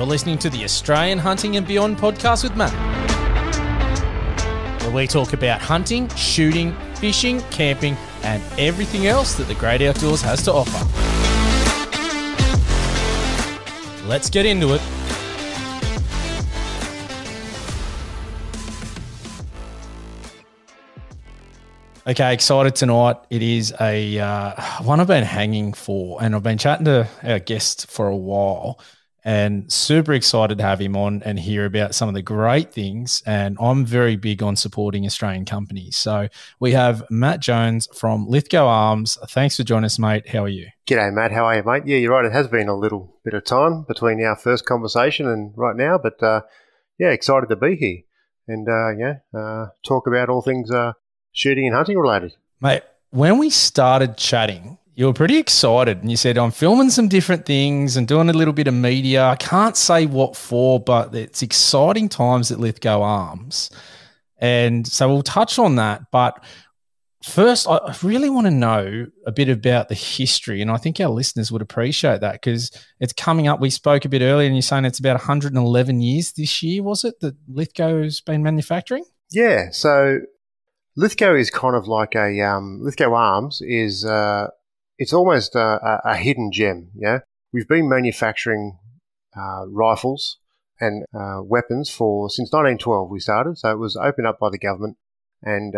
You're listening to the Australian Hunting and Beyond podcast with Matt, where we talk about hunting, shooting, fishing, camping, and everything else that the great outdoors has to offer. Let's get into it. Okay, excited tonight. It is a one I've been hanging for, and I've been chatting to our guest for a while, and super excited to have him on and hear about some of the great things. And I'm very big on supporting Australian companies. So we have Matt Jones from Lithgow Arms. Thanks for joining us, mate. How are you? G'day, Matt. How are you, mate? Yeah, you're right. It has been a little bit of time between our first conversation and right now, but yeah, excited to be here and talk about all things shooting and hunting related. Mate, when we started chatting, you were pretty excited and you said, I'm filming some different things and doing a little bit of media. I can't say what for, but it's exciting times at Lithgow Arms. And so we'll touch on that. But first, I really want to know a bit about the history, and I think our listeners would appreciate that because it's coming up. We spoke a bit earlier and you're saying it's about 111 years this year, was it, that Lithgow's been manufacturing? Yeah, so Lithgow is kind of like a Lithgow Arms is it's almost a hidden gem. Yeah, we've been manufacturing rifles and weapons since 1912. We started, so it was opened up by the government, and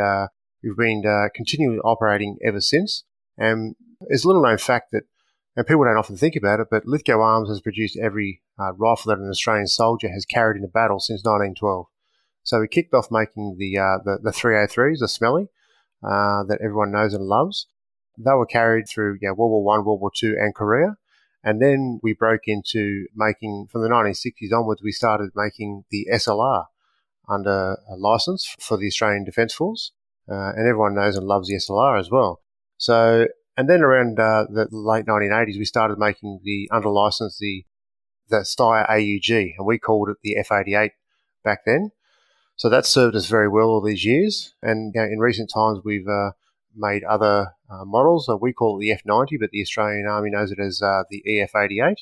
we've been continually operating ever since. And it's a little known fact that, and people don't often think about it, but Lithgow Arms has produced every rifle that an Australian soldier has carried into battle since 1912. So we kicked off making the 303s, the Smelly, that everyone knows and loves. They were carried through World War I, World War II, and Korea. And then we broke into making, from the 1960s onwards, we started making the SLR under a license for the Australian Defence Force. And everyone knows and loves the SLR as well. So, and then around the late 1980s, we started making under license the Steyr AUG, and we called it the F88 back then. So that served us very well all these years. And in recent times, we've made other models. We call it the F90, but the Australian Army knows it as the EF88.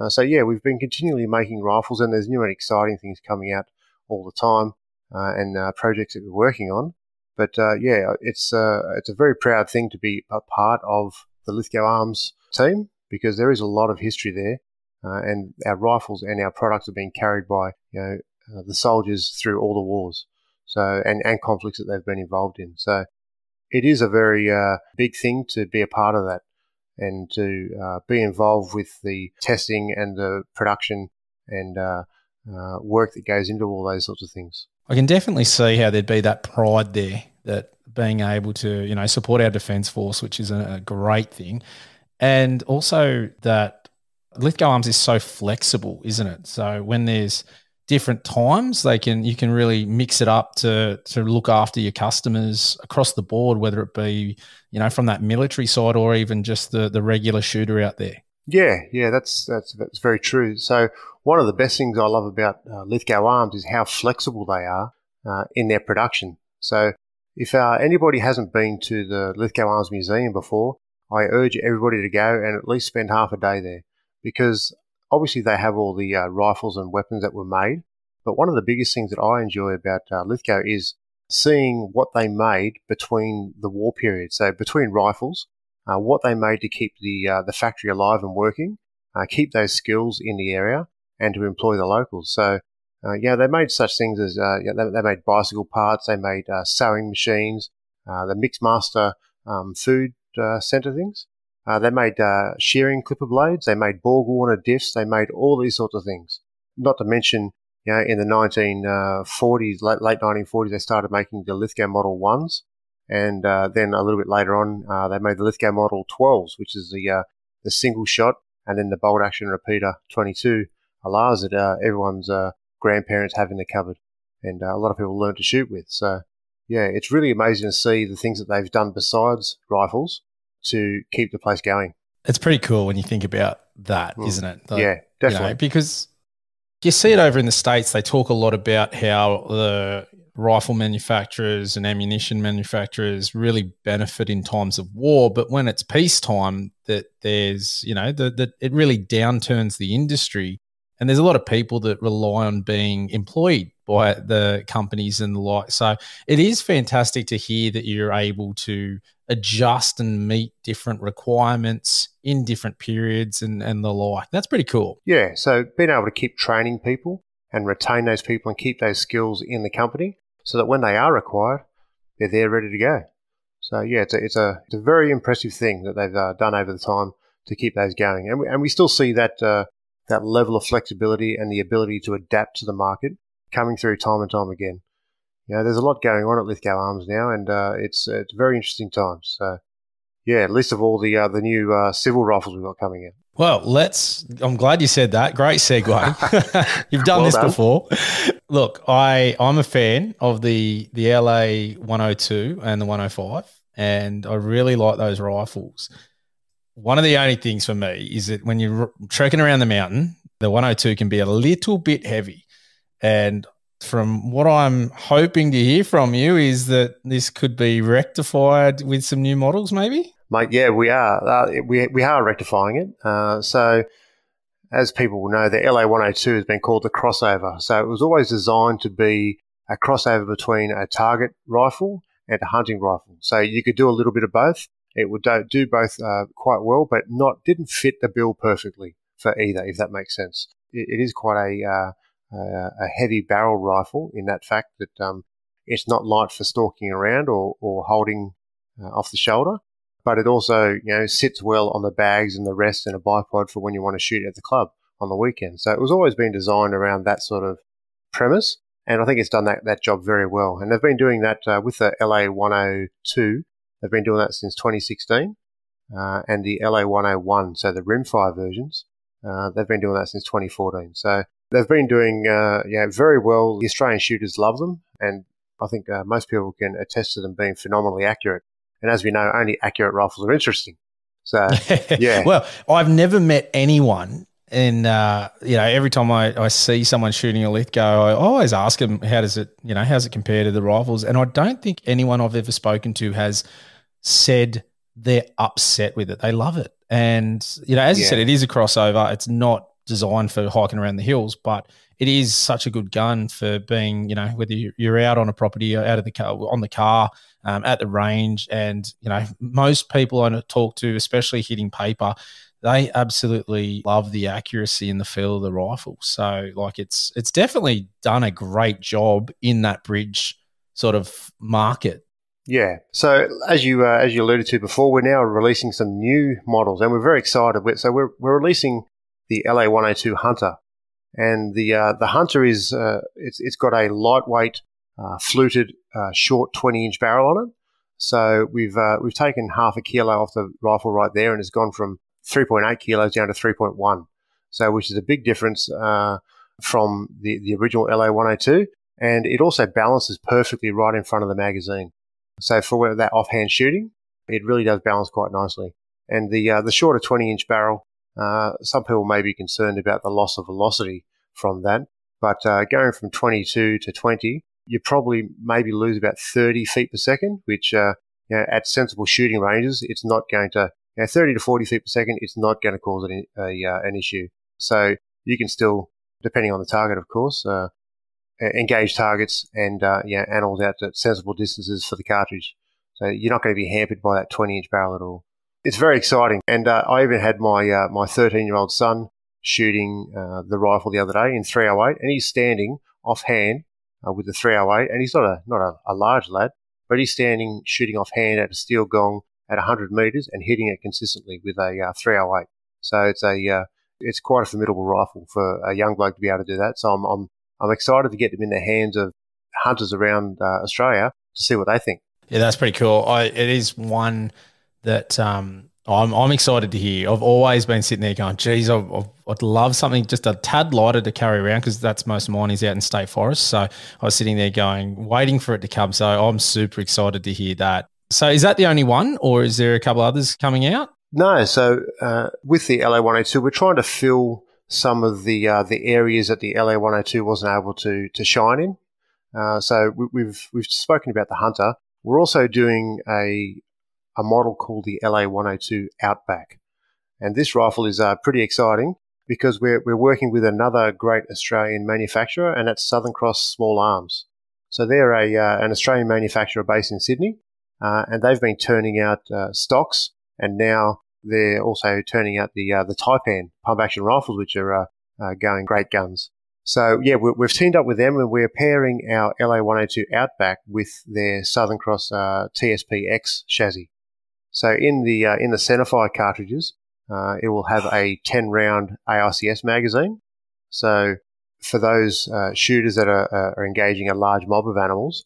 So yeah, we've been continually making rifles, and there's new and exciting things coming out all the time, and projects that we're working on. But yeah, it's a very proud thing to be a part of the Lithgow Arms team, because there is a lot of history there, and our rifles and our products are being carried by the soldiers through all the wars, so and conflicts that they've been involved in. So it is a very big thing to be a part of that, and to be involved with the testing and the production and work that goes into all those sorts of things. I can definitely see how there'd be that pride there, that being able to support our Defence Force, which is a great thing, and also that Lithgow Arms is so flexible, isn't it? So when there's different times, you can really mix it up to look after your customers across the board, whether it be from that military side or even just the regular shooter out there. Yeah, that's very true. So one of the best things I love about Lithgow Arms is how flexible they are in their production. So if anybody hasn't been to the Lithgow Arms Museum before, I urge everybody to go and at least spend half a day there, because obviously they have all the rifles and weapons that were made, but one of the biggest things that I enjoy about Lithgow is seeing what they made between the war period. So between rifles, what they made to keep the factory alive and working, keep those skills in the area, and to employ the locals. So they made such things as they made bicycle parts, they made sewing machines, the Mixmaster food centre things. They made shearing clipper blades, they made Borg Warner diffs, they made all these sorts of things. Not to mention, in the 1940s, late 1940s, they started making the Lithgow Model 1s, and then a little bit later on, they made the Lithgow Model 12s, which is the single shot, and then the bolt action repeater 22 alarms that everyone's grandparents have in the cupboard, and a lot of people learn to shoot with. So yeah, it's really amazing to see the things that they've done besides rifles to keep the place going. It's pretty cool when you think about that, isn't it? Yeah, definitely. Because you see it over in the States, they talk a lot about how the rifle manufacturers and ammunition manufacturers really benefit in times of war, but when it's peacetime, that there's, that it really downturns the industry. And there's a lot of people that rely on being employed by the companies and the like. So it is fantastic to hear that you're able to adjust and meet different requirements in different periods and the like. That's pretty cool. Yeah, so being able to keep training people and retain those people and keep those skills in the company so that when they are required, they're there ready to go. So yeah, it's a very impressive thing that they've done over the time to keep those going, and we still see that that level of flexibility and the ability to adapt to the market coming through time and time again. You know, there's a lot going on at Lithgow Arms now, and it's very interesting times. So yeah, list of all the new civil rifles we've got coming in. Well, I'm glad you said that. Great segue. You've done this before. Look, I'm a fan of the LA 102 and the 105, and I really like those rifles. One of the only things for me is that when you're trekking around the mountain, the 102 can be a little bit heavy. And from what I'm hoping to hear from you is that this could be rectified with some new models maybe? Mate, yeah, we are. We are rectifying it. So as people will know, the LA 102 has been called the crossover. So it was always designed to be a crossover between a target rifle and a hunting rifle. So you could do a little bit of both. It would do both quite well, but didn't fit the bill perfectly for either, if that makes sense. It is quite a heavy barrel rifle in that fact that it's not light for stalking around or holding off the shoulder, but it also sits well on the bags and the rest and a bipod for when you want to shoot at the club on the weekend. So it was always been designed around that sort of premise, and I think it's done that job very well. And they've been doing that with the LA 102. They've been doing that since 2016, and the LA 101, so the Rimfire versions, they've been doing that since 2014. So they've been doing very well. The Australian shooters love them, and I think most people can attest to them being phenomenally accurate. And as we know, only accurate rifles are interesting. So, yeah. Well, I've never met anyone, and every time I see someone shooting a Lithgow, I always ask them, how's it compare to the rifles? And I don't think anyone I've ever spoken to has said they're upset with it. They love it. And, as you said, it is a crossover. It's not designed for hiking around the hills, but it is such a good gun for being, whether you're out on a property, out of the car, on the car, at the range. And, most people I talk to, especially hitting paper, they absolutely love the accuracy and the feel of the rifle. So it's definitely done a great job in that bridge sort of market. Yeah. So as you alluded to before, we're now releasing some new models, and we're very excited. So we're releasing the LA 102 Hunter, and the Hunter is it's got a lightweight fluted short 20-inch barrel on it. So we've taken half a kilo off the rifle right there, and it's gone from 3.8 kilos down to 3.1. So which is a big difference from the original LA 102, and it also balances perfectly right in front of the magazine. So for that offhand shooting, it really does balance quite nicely. And the shorter 20-inch barrel, some people may be concerned about the loss of velocity from that. But going from 22 to 20, you probably maybe lose about 30 feet per second, which at sensible shooting ranges, it's not going to 30 to 40 feet per second. It's not going to cause an issue. So you can still, depending on the target, of course, engage targets and animals out at sensible distances for the cartridge. So you're not going to be hampered by that 20-inch barrel at all. It's very exciting. And I even had my 13-year-old son shooting the rifle the other day in 308, and he's standing offhand with the 308, and he's not a large lad, but he's standing shooting offhand at a steel gong at 100 metres and hitting it consistently with a 308. So it's quite a formidable rifle for a young bloke to be able to do that. So I'm excited to get them in the hands of hunters around Australia to see what they think. Yeah, that's pretty cool. It is one that I'm excited to hear. I've always been sitting there going, geez, I'd love something just a tad lighter to carry around, because that's most of mine is out in state forest. So I was sitting there waiting for it to come. So I'm super excited to hear that. So is that the only one, or is there a couple others coming out? No. So with the LA 102, we're trying to fill some of the areas that the LA 102 wasn't able to shine in. So we've spoken about the Hunter. We're also doing a model called the LA 102 Outback, and this rifle is pretty exciting because we're working with another great Australian manufacturer, and that's Southern Cross Small Arms. So they're an Australian manufacturer based in Sydney, and they've been turning out stocks, and now they're also turning out the Taipan pump-action rifles, which are going great guns. So, yeah, we've teamed up with them, and we're pairing our LA-102 Outback with their Southern Cross TSP-X chassis. So in the Centrefire cartridges, it will have a 10-round AICS magazine. So for those shooters that are engaging a large mob of animals,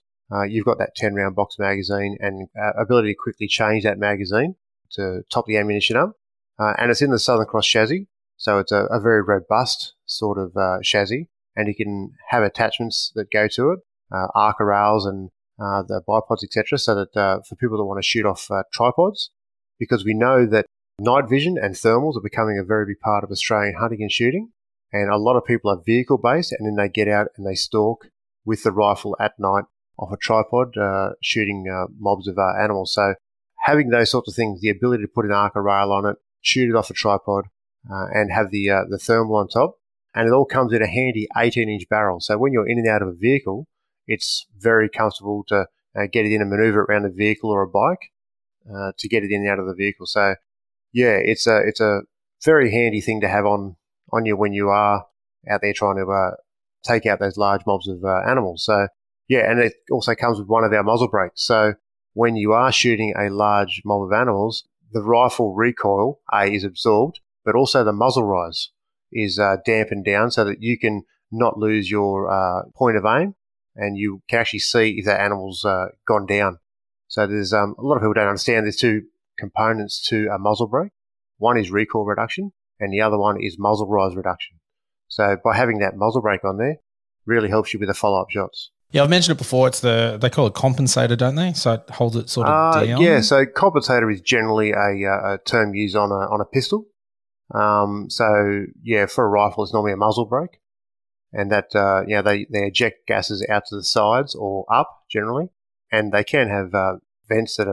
you've got that 10-round box magazine and ability to quickly change that magazine to top the ammunition up. And it's in the Southern Cross chassis, so it's a very robust sort of chassis, and you can have attachments that go to it, Arca rails and the bipods, etc., so that for people that want to shoot off tripods, because we know that night vision and thermals are becoming a very big part of Australian hunting and shooting, and a lot of people are vehicle-based, and then they get out and they stalk with the rifle at night off a tripod, shooting mobs of animals. So having those sorts of things, the ability to put an Arca rail on it, shoot it off a tripod, and have the thermal on top, and it all comes in a handy 18-inch barrel. So when you're in and out of a vehicle, it's very comfortable to get it in and maneuver it around a vehicle or a bike to get it in and out of the vehicle. So, yeah, it's a very handy thing to have on you when you are out there trying to take out those large mobs of animals. So, yeah, and it also comes with one of our muzzle brakes. So when you are shooting a large mob of animals, the rifle recoil, is absorbed, but also the muzzle rise is dampened down so that you can not lose your point of aim, and you can actually see if that animal's gone down. So there's a lot of people don't understand there's two components to a muzzle brake. One is recoil reduction, and the other one is muzzle rise reduction. So by having that muzzle brake on there, really helps you with the follow-up shots. Yeah, I've mentioned it before. They call it compensator, don't they? So it holds it sort of down. Yeah, so compensator is generally a term used on a pistol. So yeah, for a rifle, it's normally a muzzle brake, and that they eject gases out to the sides or up generally, and they can have vents that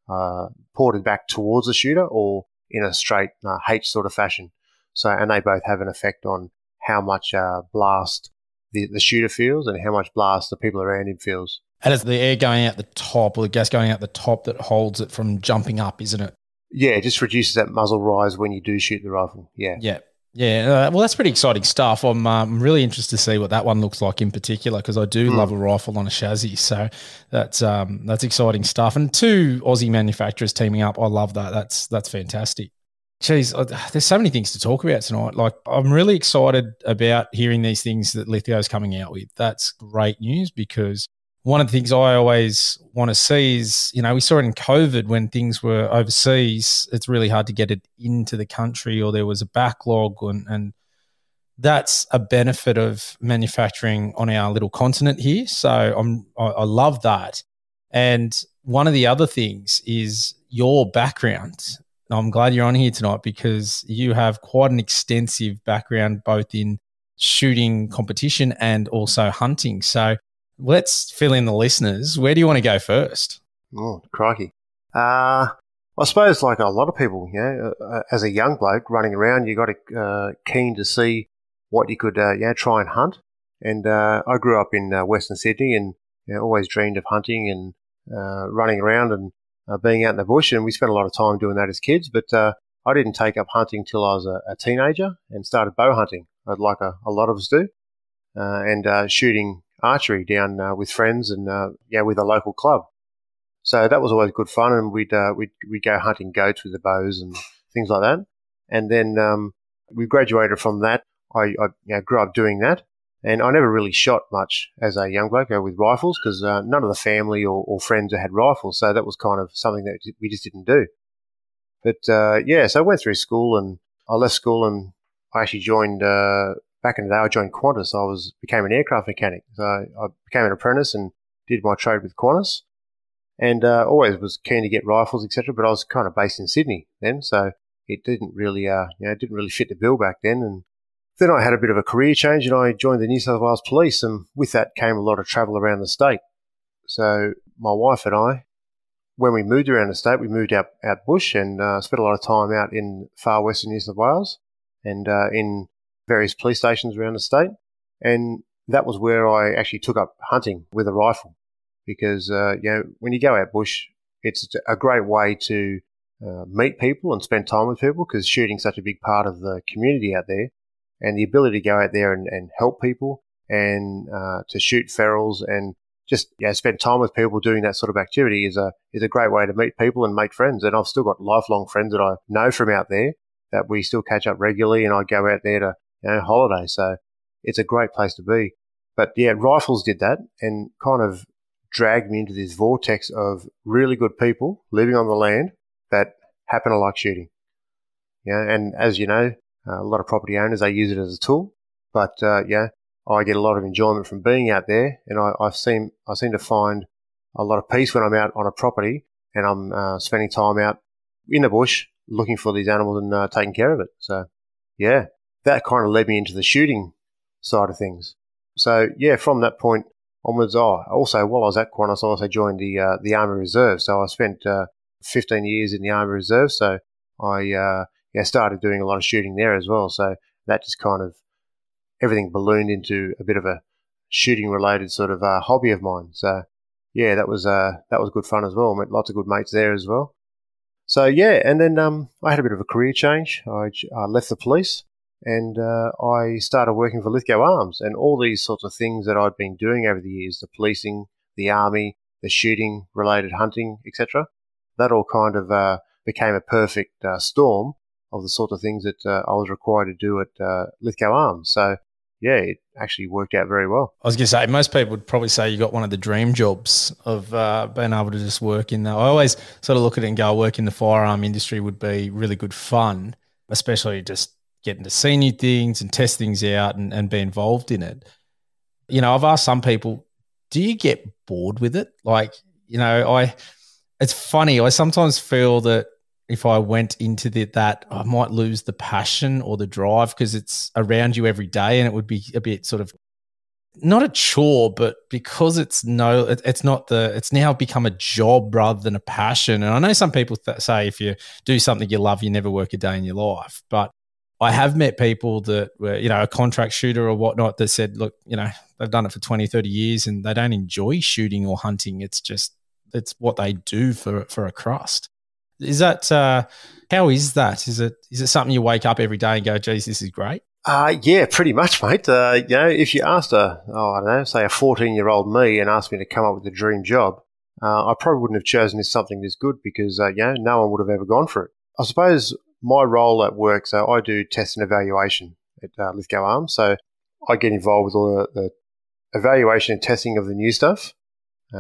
are ported back towards the shooter or in a straight H sort of fashion. So, and they both have an effect on how much blast the shooter feels and how much blast the people around him feels. And it's the air going out the top or the gas going out the top that holds it from jumping up, isn't it? Yeah, it just reduces that muzzle rise when you do shoot the rifle. Yeah. Yeah. Well, that's pretty exciting stuff. I'm really interested to see what that one looks like in particular, because I do love a rifle on a chassis. So that's exciting stuff. And two Aussie manufacturers teaming up, I love that. That's fantastic. Geez, there's so many things to talk about tonight. Like, I'm really excited about hearing these things that Lithgow's coming out with. That's great news, because one of the things I always want to see is, we saw it in COVID when things were overseas. It's really hard to get it into the country, or there was a backlog, and that's a benefit of manufacturing on our little continent here. So I love that. And one of the other things is your background. I'm glad you're on here tonight, because you have quite an extensive background both in shooting competition and also hunting. So let's fill in the listeners. Where do you want to go first? Oh, crikey. I suppose like a lot of people, as a young bloke running around, you got keen to see what you could try and hunt. And I grew up in Western Sydney, and always dreamed of hunting and running around and being out in the bush, and we spent a lot of time doing that as kids. But I didn't take up hunting till I was a teenager and started bow hunting, like a lot of us do, and shooting archery down with friends and with a local club. So that was always good fun, and we'd go hunting goats with the bows and things like that. And then we graduated from that. I grew up doing that, and I never really shot much as a young bloke with rifles, because none of the family or friends had rifles, so that was kind of something that we just didn't do. But so I went through school, and I left school, and I actually joined, back in the day, I joined Qantas. I became an aircraft mechanic. So I became an apprentice and did my trade with Qantas, and always was keen to get rifles, etc. But I was kind of based in Sydney then, so it didn't really fit the bill back then. And then I had a bit of a career change, and I joined the New South Wales Police, and with that came a lot of travel around the state. So my wife and I, when we moved around the state, we moved out bush and spent a lot of time out in far western New South Wales, and in various police stations around the state. And that was where I actually took up hunting with a rifle because, when you go out bush, it's a great way to meet people and spend time with people because shooting's such a big part of the community out there. And the ability to go out there and help people and to shoot ferals and just spend time with people doing that sort of activity is a great way to meet people and make friends. And I've still got lifelong friends that I know from out there that we still catch up regularly, and I go out there to holiday. So it's a great place to be. But yeah, rifles did that and kind of dragged me into this vortex of really good people living on the land that happen to like shooting. And as you know, a lot of property owners, they use it as a tool. But I get a lot of enjoyment from being out there, and I seem to find a lot of peace when I'm out on a property and I'm spending time out in the bush looking for these animals and taking care of it. So, yeah, that kind of led me into the shooting side of things. So, yeah, from that point onwards, also while I was at Qantas, I also joined the Army Reserve. So I spent 15 years in the Army Reserve. So I started doing a lot of shooting there as well. So that just kind of everything ballooned into a bit of a shooting-related sort of hobby of mine. So, yeah, that was good fun as well. Met lots of good mates there as well. So, yeah, and then I had a bit of a career change. I left the police and I started working for Lithgow Arms, and all these sorts of things that I'd been doing over the years, the policing, the army, the shooting-related hunting, etc., that all kind of became a perfect storm of the sort of things that I was required to do at Lithgow Arms. So, yeah, it actually worked out very well. I was going to say, most people would probably say you got one of the dream jobs of being able to just work in there. I always sort of look at it and go, work in the firearm industry would be really good fun, especially just getting to see new things and test things out and be involved in it. I've asked some people, do you get bored with it? Like, it's funny. I sometimes feel that if I went into that, I might lose the passion or the drive because it's around you every day, and it would be a bit sort of not a chore, but because it's now become a job rather than a passion. And I know some people say if you do something you love, you never work a day in your life. But I have met people that were, a contract shooter or whatnot that said, look, they've done it for 20, 30 years and they don't enjoy shooting or hunting. It's what they do for a crust. Is that how is that? Is it something you wake up every day and go, geez, this is great? Yeah, pretty much, mate. If you asked say a 14-year-old me and asked me to come up with a dream job, I probably wouldn't have chosen this something this good because, no one would have ever gone for it. I suppose my role at work, so I do test and evaluation at Lithgow Arms. So I get involved with all the evaluation and testing of the new stuff.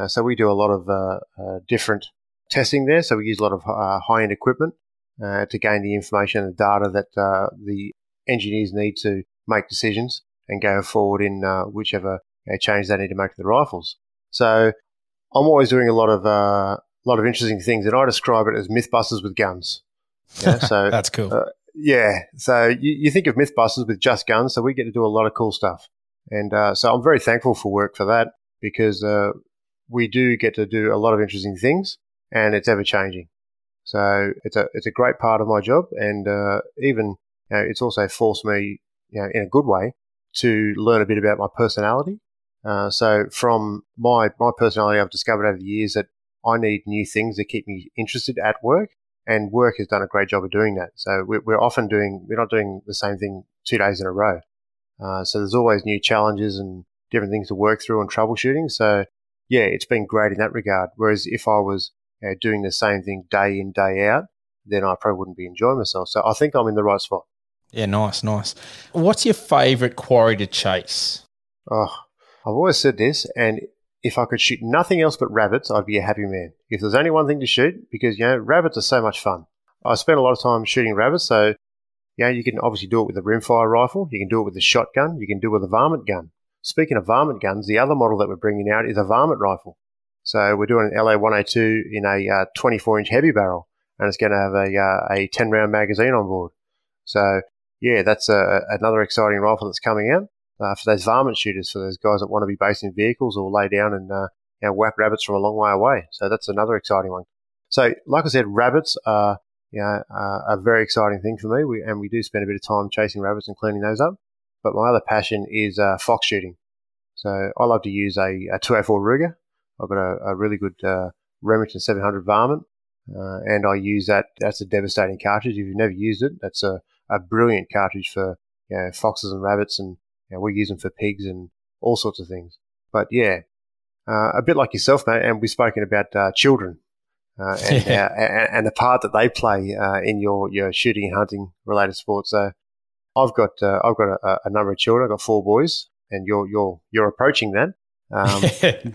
So we do a lot of different testing there. So we use a lot of high-end equipment to gain the information and the data that the engineers need to make decisions and go forward in whichever change they need to make to the rifles. So I'm always doing a lot of interesting things, and I describe it as Mythbusters with guns. Yeah, so that's cool. So you think of Mythbusters with just guns, so we get to do a lot of cool stuff. And so I'm very thankful for work for that because we do get to do a lot of interesting things, and it's ever changing. So it's a great part of my job, and even it's also forced me, in a good way, to learn a bit about my personality. So from my personality, I've discovered over the years that I need new things that keep me interested at work, and work has done a great job of doing that. So we're not doing the same thing 2 days in a row. So there's always new challenges and different things to work through and troubleshooting. So yeah, it's been great in that regard. Whereas if I was doing the same thing day in, day out, then I probably wouldn't be enjoying myself. So I think I'm in the right spot. Yeah, nice. What's your favourite quarry to chase? Oh, I've always said this, and if I could shoot nothing else but rabbits, I'd be a happy man. If there's only one thing to shoot, because, rabbits are so much fun. I spend a lot of time shooting rabbits, so, you can obviously do it with a Rimfire rifle, you can do it with a shotgun, you can do it with a varmint gun. Speaking of varmint guns, the other model that we're bringing out is a varmint rifle. So we're doing an LA-102 in a 24-inch heavy barrel, and it's going to have a 10-round magazine on board. So, yeah, that's another exciting rifle that's coming out for those varmint shooters, for those guys that want to be based in vehicles or lay down and whack rabbits from a long way away. So that's another exciting one. So, like I said, rabbits are a very exciting thing for me, and we do spend a bit of time chasing rabbits and cleaning those up. but my other passion is fox shooting. So I love to use a 204 Ruger. I've got a really good Remington 700 varmint, and I use that. That's a devastating cartridge. If you've never used it, that's a brilliant cartridge for foxes and rabbits, and we use them for pigs and all sorts of things. But yeah, a bit like yourself, mate, and we've spoken about children and the part that they play in your shooting and hunting related sports. So I've got a number of children. I've got 4 boys, and you're approaching that.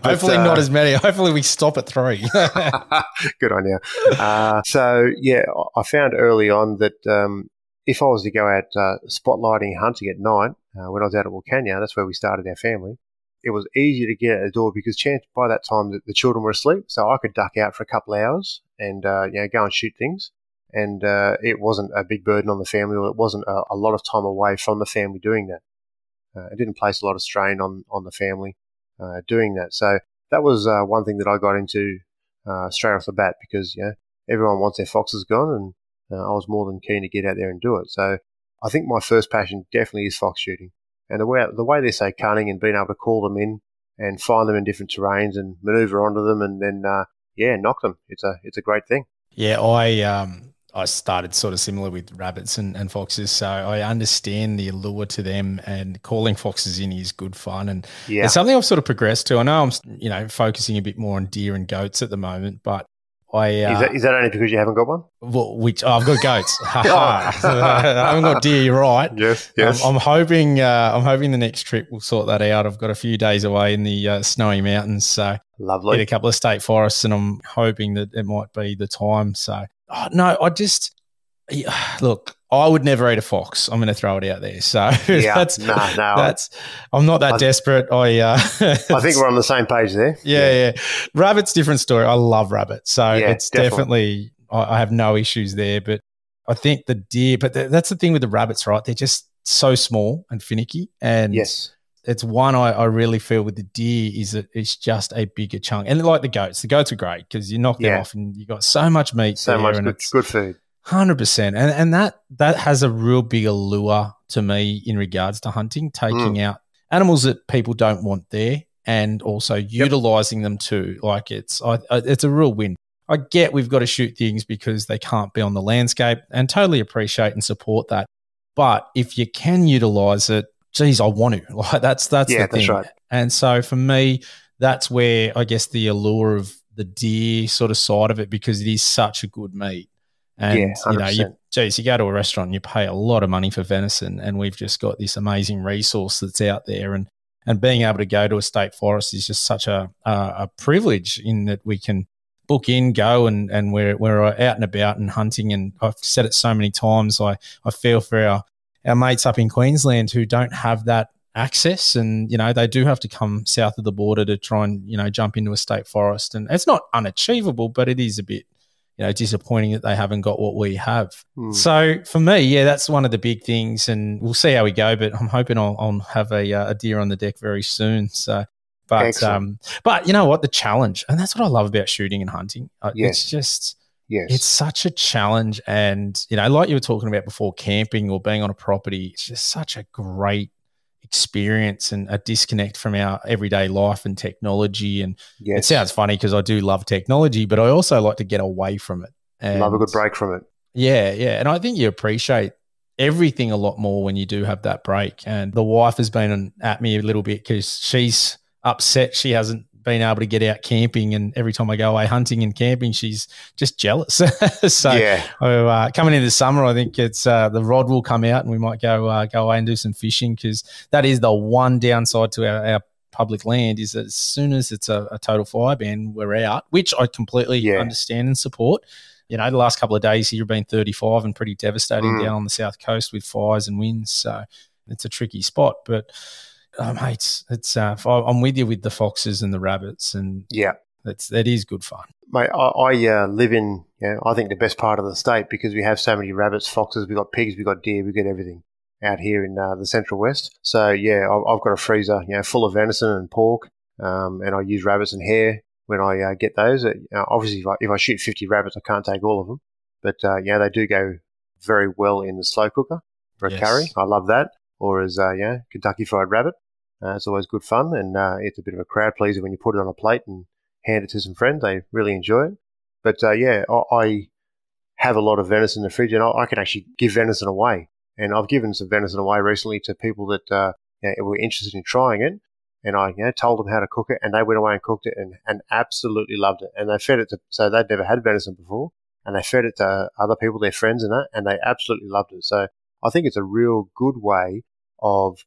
Hopefully not as many. Hopefully we stop at 3. Good on you. So yeah, I found early on that if I was to go out spotlighting hunting at night, when I was out at Wilcannia, that's where we started our family. It was easier to get out the door because by that time the children were asleep, so I could duck out for a couple of hours and go and shoot things. And it wasn't a big burden on the family, or it wasn't a lot of time away from the family doing that. It didn't place a lot of strain on the family doing that. So that was one thing that I got into straight off the bat, because everyone wants their foxes gone, and I was more than keen to get out there and do it. So I think my first passion definitely is fox shooting. And the way they're so cunning, and being able to call them in and find them in different terrains and maneuver onto them, and then knock them. It's a great thing. Yeah, I started sort of similar with rabbits and foxes, so I understand the allure to them, and calling foxes in is good fun, and it's something I've sort of progressed to. I know I'm focusing a bit more on deer and goats at the moment, but is that only because you haven't got one? Well, I've got goats. I haven't got deer. You're right. Yes. I'm hoping the next trip will sort that out. I've got a few days away in the snowy mountains, so lovely. Hit a couple of state forests, and I'm hoping that it might be the time. So look, I would never eat a fox. I'm going to throw it out there. So I'm not that desperate. I think we're on the same page there. Yeah. Rabbit's different story. I love rabbits. So it's definitely I have no issues there. But I think the deer, but that's the thing with the rabbits, right? They're just so small and finicky. And it's one I really feel with the deer is that it's just a bigger chunk. And like the goats are great because you knock them off and you got so much meat. So much good food. 100%. And that has a real big allure to me in regards to hunting, taking out animals that people don't want there and also utilizing them too. Like it's a real win. I get we've got to shoot things because they can't be on the landscape, and totally appreciate and support that. But if you can utilize it, geez, I want to. Like that's the thing. That's right. And so for me, that's where I guess the allure of the deer sort of side of it, because it is such a good meat. And you go to a restaurant and you pay a lot of money for venison, and we've just got this amazing resource that's out there, and being able to go to a state forest is just such a privilege in that we can book in, go, and we're out and about and hunting. And I've said it so many times, I feel for our mates up in Queensland who don't have that access, and they do have to come south of the border to try and jump into a state forest, and it's not unachievable, but it is a bit disappointing that they haven't got what we have. So for me, that's one of the big things, and we'll see how we go, but I'm hoping I'll have a deer on the deck very soon. So, but you know what, the challenge, and that's what I love about shooting and hunting. It's just, it's such a challenge. And, like you were talking about before, camping or being on a property, it's just such a great experience and a disconnect from our everyday life and technology. And it sounds funny because I do love technology, but I also like to get away from it. And love a good break from it. Yeah. And I think you appreciate everything a lot more when you do have that break. And the wife has been at me a little bit because she's upset she hasn't been able to get out camping, and every time I go away hunting and camping, she's just jealous. So coming into the summer, I think it's the rod will come out and we might go away and do some fishing, because that is the one downside to our public land, is that as soon as it's a total fire ban, we're out, which I completely understand and support. The last couple of days here have been 35 and pretty devastating down on the south coast with fires and winds. So it's a tricky spot, but mate, I'm with you with the foxes and the rabbits, and that is good fun. Mate, I live in, I think the best part of the state, because we have so many rabbits, foxes, we've got pigs, we've got deer, we've got everything out here in the Central West. So I've got a freezer, full of venison and pork, and I use rabbits and hare when I get those. Obviously, if I shoot 50 rabbits, I can't take all of them, but they do go very well in the slow cooker for a curry. I love that. or as Kentucky Fried Rabbit. It's always good fun, and it's a bit of a crowd pleaser when you put it on a plate and hand it to some friends. They really enjoy it. But I have a lot of venison in the fridge, and I can actually give venison away. And I've given some venison away recently to people that were interested in trying it. And I told them how to cook it, and they went away and cooked it and absolutely loved it. And they fed it so they'd never had venison before, and they fed it to other people, their friends and that, and they absolutely loved it. So I think it's a real good way of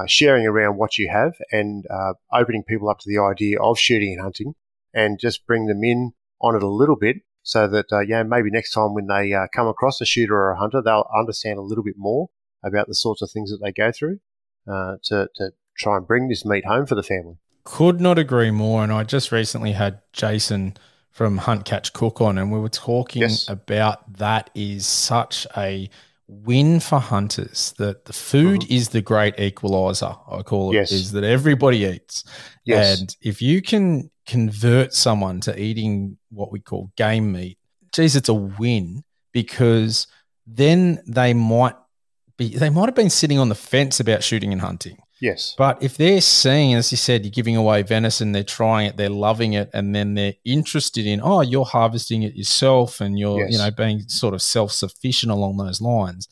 sharing around what you have and opening people up to the idea of shooting and hunting, and just bring them in on it a little bit so that, maybe next time when they come across a shooter or a hunter, they'll understand a little bit more about the sorts of things that they go through to try and bring this meat home for the family. Could not agree more. And I just recently had Jason from Hunt Catch Cook on, and we were talking about that is such a win for hunters, that the food is the great equalizer, I call it, is that everybody eats. Yes. And if you can convert someone to eating what we call game meat, geez, it's a win, because then they might have been sitting on the fence about shooting and hunting. Yes. But if they're seeing, as you said, you're giving away venison, they're trying it, they're loving it, and then they're interested in, you're harvesting it yourself, and you're, being sort of self-sufficient along those lines.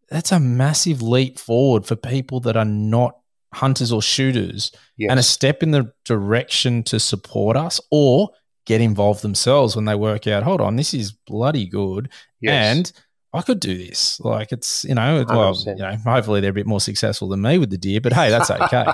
That's a massive leap forward for people that are not hunters or shooters, and a step in the direction to support us or get involved themselves when they work out, hold on, this is bloody good. And I could do this. Like, it's, hopefully they're a bit more successful than me with the deer, but hey, that's okay.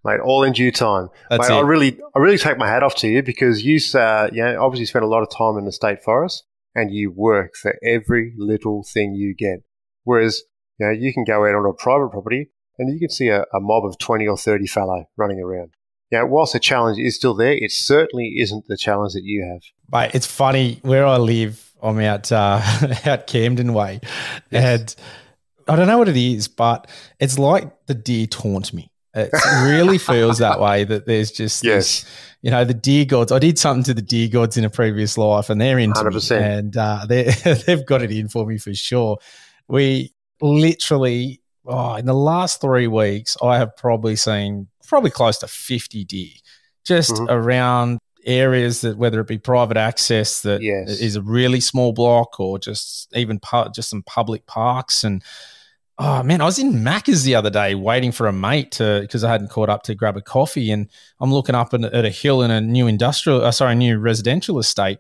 Mate, all in due time. That's Mate, it. I really take my hat off to you, because you obviously spend a lot of time in the state forest, and you work for every little thing you get. Whereas, you can go out on a private property and you can see a mob of 20 or 30 fallow running around. Whilst the challenge is still there, it certainly isn't the challenge that you have. Mate, it's funny, where I live, I'm out Camden way, and I don't know what it is, but it's like the deer taunt me. It really feels that way, that there's just this, the deer gods. I did something to the deer gods in a previous life, and they're into 100%. Me, and they've got it in for me for sure. We literally, in the last 3 weeks, I have probably seen close to 50 deer just around areas that, whether it be private access that is a really small block, or just even just some public parks. And I was in Macca's the other day waiting for a mate because I hadn't caught up to grab a coffee, and I'm looking up at a hill in a new new residential estate,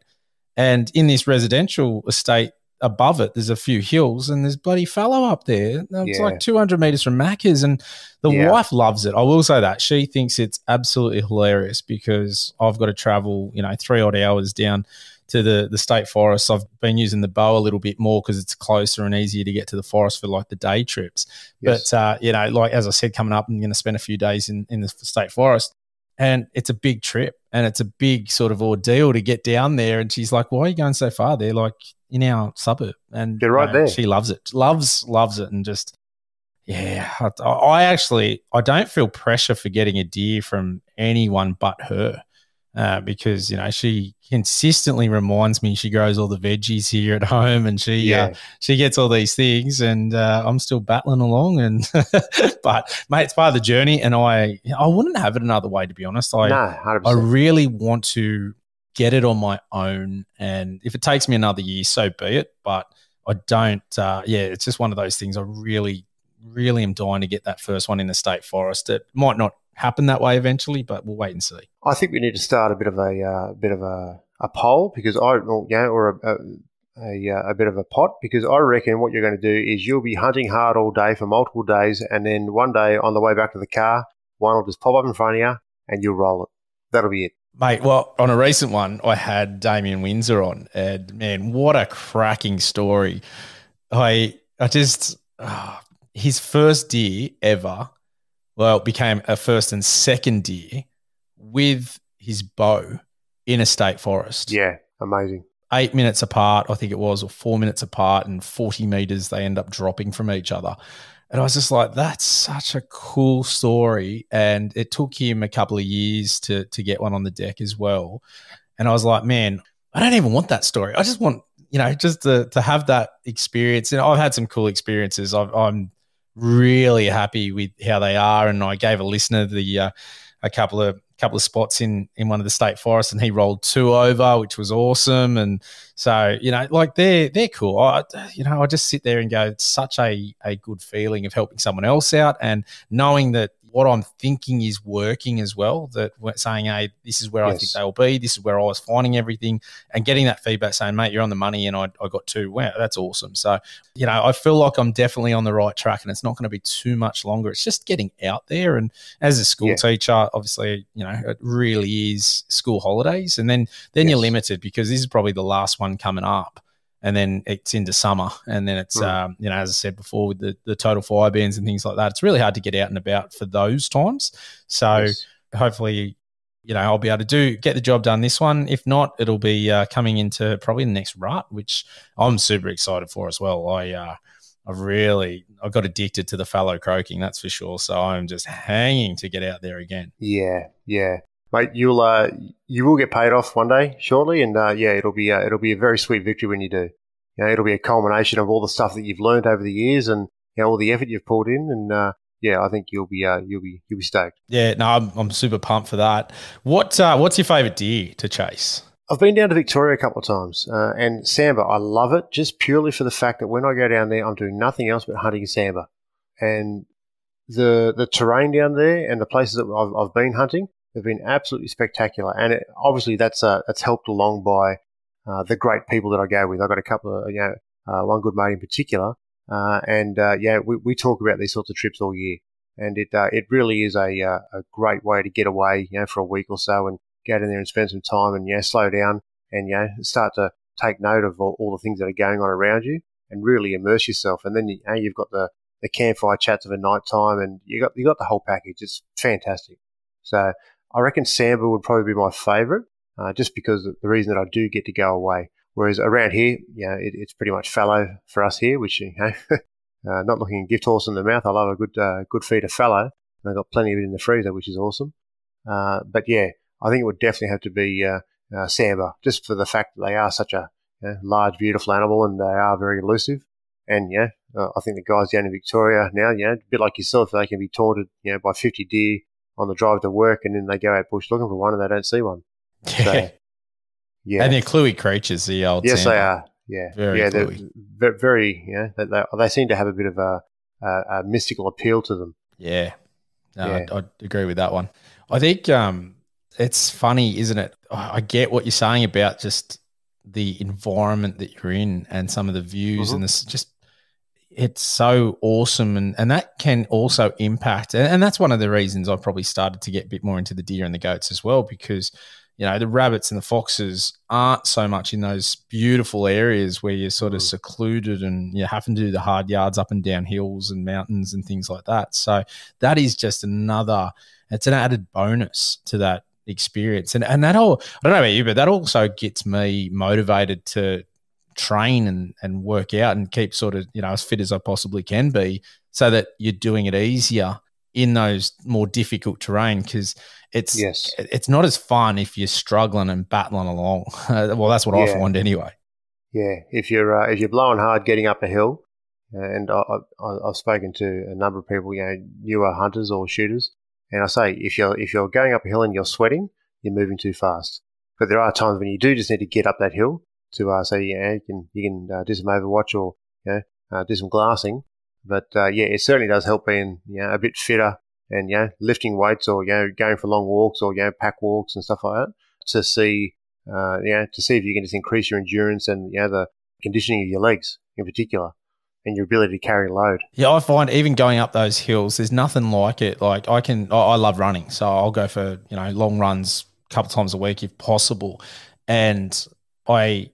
and in this residential estate above it, there's a few hills, and there's bloody fallow up there. It's like 200 meters from Macca's, and the wife loves it. I will say that. She thinks it's absolutely hilarious, because I've got to travel, 3 odd hours down to the state forest. I've been using the bow a little bit more because it's closer and easier to get to the forest for like the day trips. Yes. But, like as I said, coming up, I'm going to spend a few days in the state forest. And it's a big trip, and it's a big sort of ordeal to get down there. And she's like, why are you going so far? They're like in our suburb. And you're right there. She loves it, loves it. And just, I don't feel pressure for getting a deer from anyone but her. Because, she consistently reminds me she grows all the veggies here at home, and she gets all these things, and I'm still battling along. And but mate, it's part of the journey, and I wouldn't have it another way, to be honest. No, 100%. I really want to get it on my own, and if it takes me another year, so be it. But I don't. It's just one of those things. I really, really am dying to get that first one in the state forest. It might not happen that way eventually, but we'll wait and see. I think we need to start a bit of a poll, because or a bit of a pot, because I reckon what you're going to do is you'll be hunting hard all day for multiple days, and then one day on the way back to the car, one will just pop up in front of you and you'll roll it. That'll be it. Mate, well, on a recent one, I had Damien Windsor on, and man, what a cracking story. His first deer ever, became a first and second deer with his bow in a state forest. Yeah, amazing. 8 minutes apart, I think it was, or 4 minutes apart, and 40 meters they end up dropping from each other. And I was just like, that's such a cool story. And it took him a couple of years to get one on the deck as well. And I was like, man, I don't even want that story. I just want, just to have that experience. And I've had some cool experiences. I'm really happy with how they are. And I gave a listener a couple of spots in one of the state forests, and he rolled 2 over, which was awesome. And so, like they're cool. I just sit there and go, it's such a good feeling of helping someone else out and knowing that what I'm thinking is working as well, that we're saying, hey, this is where I think they'll be. This is where I was finding everything, and getting that feedback saying, mate, you're on the money, and I got 2. Wow, that's awesome. So, I feel like I'm definitely on the right track, and it's not going to be too much longer. It's just getting out there. And as a school teacher, obviously, it really is school holidays, and then you're limited because this is probably the last one coming up. And then it's into summer, and then it's, as I said before, with the total fire bans and things like that, it's really hard to get out and about for those times. So hopefully, I'll be able to get the job done this one. If not, it'll be coming into probably the next rut, which I'm super excited for as well. I got addicted to the fallow croaking, that's for sure. So I'm just hanging to get out there again. Yeah. Mate, you will get paid off one day shortly, and it'll be a very sweet victory when you do. It'll be a culmination of all the stuff that you've learned over the years, and all the effort you've poured in, and I think you'll be stoked. Yeah, no, I'm super pumped for that. What's your favourite deer to chase? I've been down to Victoria a couple of times, and Samba, I love it just purely for the fact that when I go down there, I'm doing nothing else but hunting Samba, and the terrain down there and the places that I've been hunting have been absolutely spectacular, and obviously that's helped along by the great people that I go with. I've got a couple of one good mate in particular, we talk about these sorts of trips all year, and it really is a great way to get away, for a week or so and go down there and spend some time and slow down and start to take note of all the things that are going on around you and really immerse yourself. And then you've got the campfire chats of a night time, and you got the whole package. It's fantastic. So I reckon Samba would probably be my favourite, just because of the reason that I do get to go away. Whereas around here, it's pretty much fallow for us here, which, not looking a gift horse in the mouth. I love a good feed of fallow, and I've got plenty of it in the freezer, which is awesome. But I think it would definitely have to be Samba, just for the fact that they are such a large, beautiful animal, and they are very elusive. And I think the guys down in Victoria now, a bit like yourself, they can be taunted, by 50 deer on the drive to work, and then they go out bush looking for one and they don't see one. So, and they're cluey creatures, the old Yes, Samba. they are. Yeah. Very they're very, they seem to have a bit of a mystical appeal to them. Yeah. No, I'd agree with that one. I think it's funny, isn't it? I get what you're saying about just the environment that you're in and some of the views and this just it's so awesome, and that can also impact, and that's one of the reasons I probably started to get a bit more into the deer and the goats as well, because the rabbits and the foxes aren't so much in those beautiful areas where you're sort of secluded and you're having to do the hard yards up and down hills and mountains and things like that. So that is just it's an added bonus to that experience, and that all, I don't know about you, but that also gets me motivated to train and work out and keep sort of, as fit as I possibly can be, so that you're doing it easier in those more difficult terrain, because it's not as fun if you're struggling and battling along. Well, that's what I find anyway. Yeah, if you're blowing hard getting up a hill, and I've spoken to a number of people, newer hunters or shooters, and I say if you're going up a hill and you're sweating, you're moving too fast. But there are times when you do just need to get up that hill to say you can do some overwatch or do some glassing. But it certainly does help being a bit fitter and lifting weights or going for long walks or pack walks and stuff like that to see if you can just increase your endurance and the conditioning of your legs in particular and your ability to carry load. Yeah, I find even going up those hills, there's nothing like it. Like I love running, so I'll go for long runs a couple times a week if possible, and I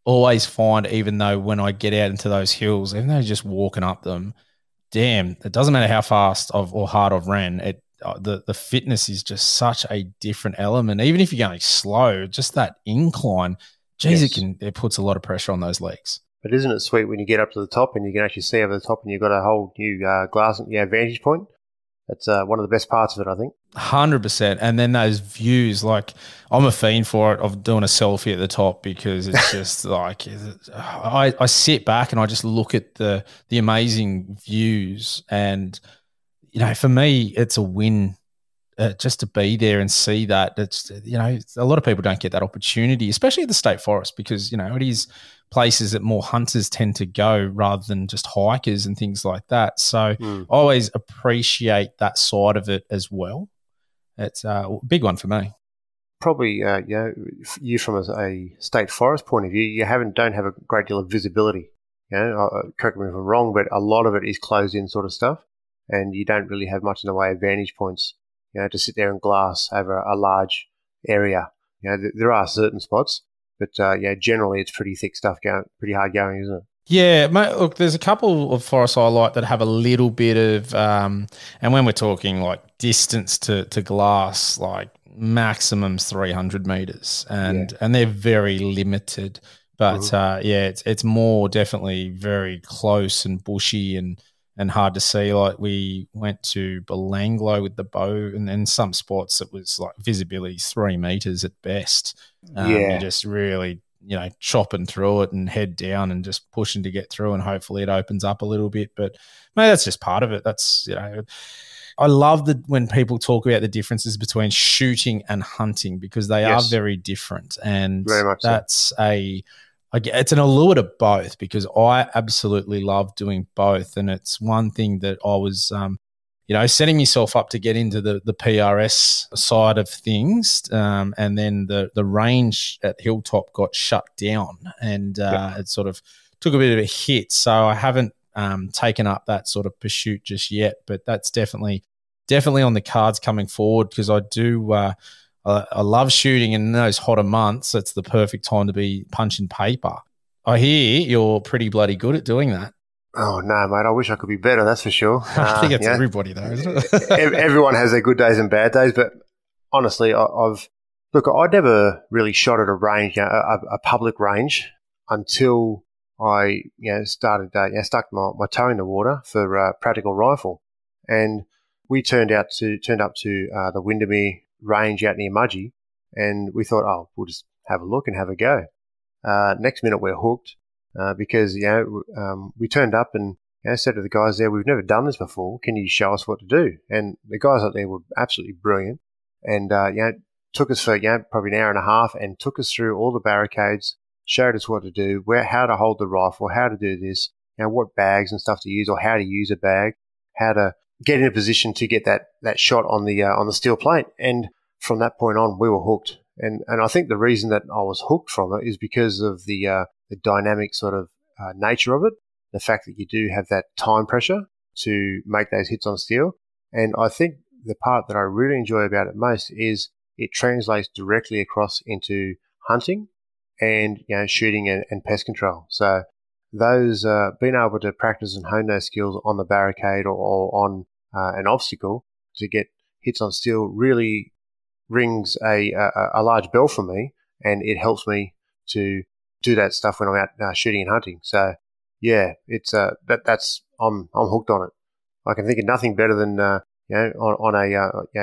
always find, even though when I get out into those hills, even though just walking up them, damn, it doesn't matter how fast or hard I've ran, the fitness is just such a different element. Even if you're going slow, just that incline, geez, it puts a lot of pressure on those legs. But isn't it sweet when you get up to the top and you can actually see over the top and you've got a whole new glass vantage point? That's one of the best parts of it, I think. 100%. And then those views, like I'm a fiend for it, of doing a selfie at the top, because it's just like I sit back and I just look at the amazing views, and for me it's a win. Just to be there and see that. It's a lot of people don't get that opportunity, especially at the state forest, because it is places that more hunters tend to go rather than just hikers and things like that. So I always appreciate that side of it as well. It's a big one for me. Probably, you from a state forest point of view, you don't have a great deal of visibility. Correct me if I'm wrong, but a lot of it is closed in sort of stuff, and you don't really have much in the way of vantage points. To sit there and glass over a large area. There are certain spots, but generally it's pretty thick stuff going, pretty hard going, isn't it? Yeah, mate, look, there's a couple of forests I like that have a little bit of, and when we're talking like distance to glass, like maximum's 300 meters, and they're very limited. But it's more definitely very close and bushy and hard to see. Like we went to Belanglo with the bow, and then some spots it was like visibility 3 meters at best. You just really, chopping through it and head down and just pushing to get through, and hopefully it opens up a little bit. But maybe that's just part of it. That's, I love when people talk about the differences between shooting and hunting, because they are very different. And very much that's it's an allure to both, because I absolutely love doing both. And it's one thing that I was, setting myself up to get into the PRS side of things. And then the range at Hilltop got shut down, and it sort of took a bit of a hit. So I haven't taken up that sort of pursuit just yet, but that's definitely on the cards coming forward, because I do, I love shooting, and in those hotter months, it's the perfect time to be punching paper. I hear you're pretty bloody good at doing that. Oh, no, mate. I wish I could be better, that's for sure. I think it's everybody, though, isn't it? Everyone has their good days and bad days, but honestly, I'd never really shot at a range, a public range, until I started stuck my toe in the water for a practical rifle. And we turned up to the Windermere range out near Mudgee, and we thought, we'll just have a look and have a go. Next minute we're hooked, because we turned up and said to the guys there, we've never done this before, can you show us what to do? And the guys up there were absolutely brilliant, and took us for probably an hour and a half, and took us through all the barricades, showed us what to do, how to hold the rifle, how to do this, what bags and stuff to use, or how to use a bag, how to get in a position to get that shot on the steel plate. And from that point on, we were hooked. And I think the reason that I was hooked from it is because of the dynamic sort of nature of it, the fact that you do have that time pressure to make those hits on steel. And I think the part that I really enjoy about it most is it translates directly across into hunting and shooting and pest control. So those being able to practice and hone those skills on the barricade or on an obstacle to get hits on steel really rings a large bell for me, and it helps me to do that stuff when I'm out shooting and hunting. So it's that's I'm hooked on it. I can think of nothing better than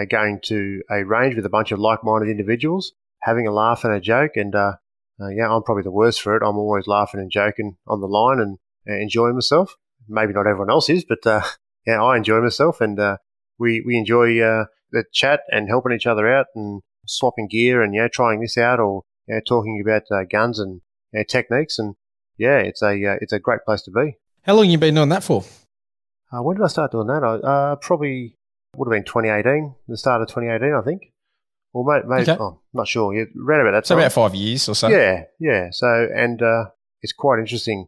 going to a range with a bunch of like-minded individuals, having a laugh and a joke, and I'm probably the worst for it. I'm always laughing and joking on the line and enjoying myself. Maybe not everyone else is, but I enjoy myself, and we enjoy the chat and helping each other out and swapping gear and trying this out, or talking about guns and techniques, and it's a great place to be. How long have you been doing that for? When did I start doing that? I probably would have been 2018, the start of 2018, I think. Or maybe okay. I'm not sure. Yeah, around about that time. So about 5 years or so. Yeah. So, and it's quite interesting.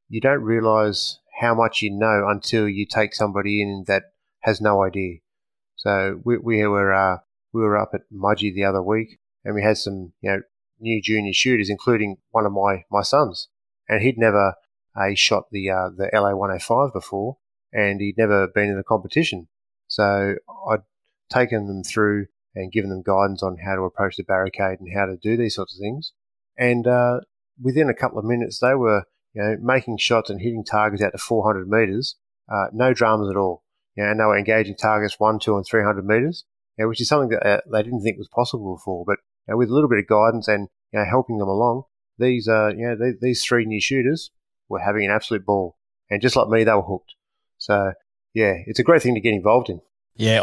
You don't realise how much you know until you take somebody in that has no idea. So we were up at Mudgee the other week, and we had some new junior shooters, including one of my sons, and he'd never shot the LA 105 before, and he'd never been in a competition. So I'd taken them through and given them guidance on how to approach the barricade and how to do these sorts of things. And within a couple of minutes, they were making shots and hitting targets out to 400 metres, no dramas at all. and they were engaging targets 1, 2, and 300 metres, which is something that they didn't think was possible before. But with a little bit of guidance and helping them along, these these 3 new shooters were having an absolute ball, and just like me, they were hooked. So it's a great thing to get involved in. Yeah,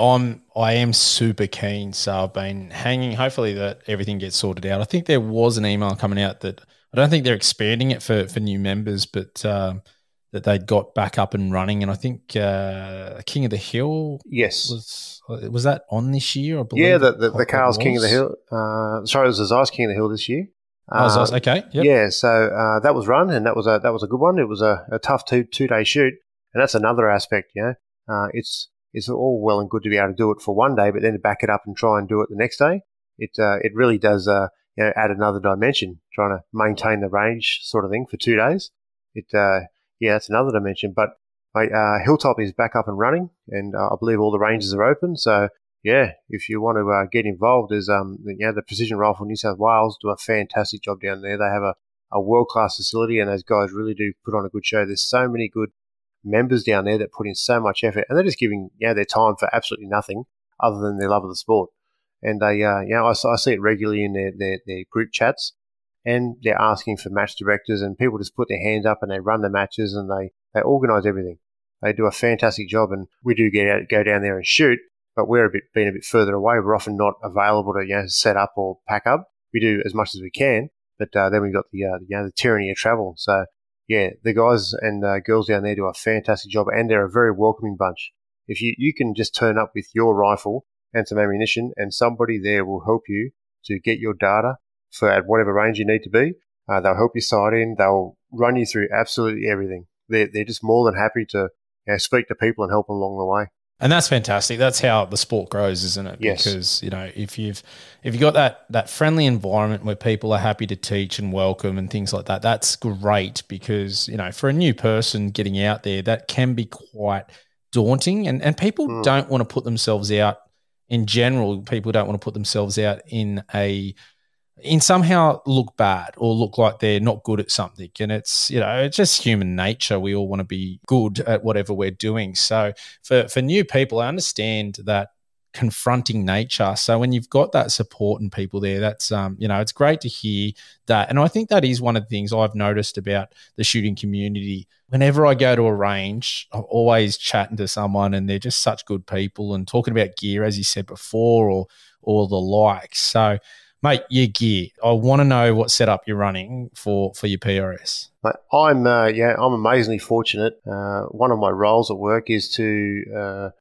I am super keen. So I've been hanging. Hopefully that everything gets sorted out. I think there was an email coming out that I don't think they're expanding it for new members, but that they'd got back up and running. And I think King of the Hill, was that on this year? I believe. Yeah, the Carl's King of the Hill. Sorry, it was the Zeiss King of the Hill this year. Zeiss, okay. Yep. Yeah, so that was run, and that was a good one. It was a tough two-day shoot, and that's another aspect. It's all well and good to be able to do it for one day, but then to back it up and try and do it the next day, it really does add another dimension. Trying to maintain the range sort of thing for 2 days, that's another dimension. But Hilltop is back up and running, and I believe all the ranges are open. So if you want to get involved, there's the Precision Rifle New South Wales do a fantastic job down there. They have a world class facility, and those guys really do put on a good show. There's so many good members down there that put in so much effort, and they're just giving their time for absolutely nothing other than their love of the sport. And they I see it regularly in their group chats, and they're asking for match directors, and people just put their hands up and they run the matches, and they organise everything. They do a fantastic job, and we do go down there and shoot, but we're being a bit further away. We're often not available to set up or pack up. We do as much as we can, but then we've got the tyranny of travel. So the guys and girls down there do a fantastic job, and they're a very welcoming bunch. If you can just turn up with your rifle and some ammunition, and somebody there will help you to get your data for at whatever range you need to be. They'll help you sight in. They'll run you through absolutely everything. They're just more than happy to speak to people and help them along the way. And that's fantastic. That's how the sport grows, isn't it? Yes. Because, if you've got that friendly environment where people are happy to teach and welcome and things like that, that's great because, for a new person getting out there, that can be quite daunting. And people don't want to put themselves out in general. People don't want to put themselves out in somehow look bad or look like they're not good at something. And it's, it's just human nature. We all want to be good at whatever we're doing. So for new people, I understand that confronting nature. So when you've got that support and people there, that's, it's great to hear that. And I think that is one of the things I've noticed about the shooting community. Whenever I go to a range, I'm always chatting to someone and they're just such good people and talking about gear, as you said before, or the like. So, mate, your gear. I want to know what setup you're running for your PRS. I'm amazingly fortunate. One of my roles at work is to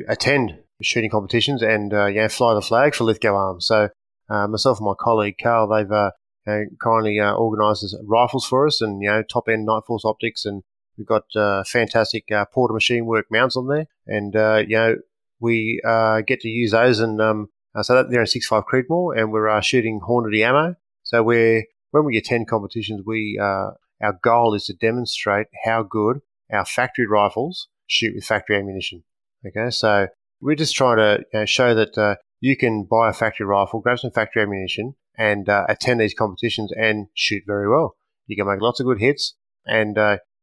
attend shooting competitions and fly the flag for Lithgow Arms. So myself and my colleague Carl, they've kindly organised rifles for us and top end Nightforce optics, and we've got fantastic Porter machine work mounts on there, and we get to use those and. So that they're in 6.5 Creedmoor, and we're shooting Hornady ammo. So when we attend competitions, our goal is to demonstrate how good our factory rifles shoot with factory ammunition. Okay, so we're just trying to show that you can buy a factory rifle, grab some factory ammunition, and attend these competitions and shoot very well. You can make lots of good hits and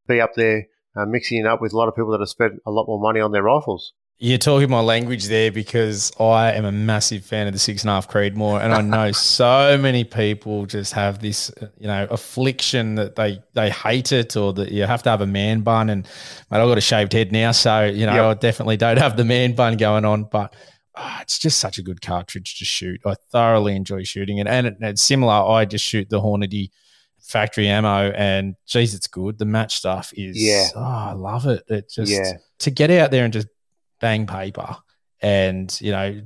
be up there mixing it up with a lot of people that have spent a lot more money on their rifles. You're talking my language there because I am a massive fan of the 6.5 Creedmoor, and I know so many people just have this, affliction that they hate it, or that you have to have a man bun. And mate, I've got a shaved head now, so I definitely don't have the man bun going on. But it's just such a good cartridge to shoot. I thoroughly enjoy shooting it, and it's similar. I just shoot the Hornady factory ammo, and geez, it's good. The match stuff is, I love it. It just to get out there and just bang paper and,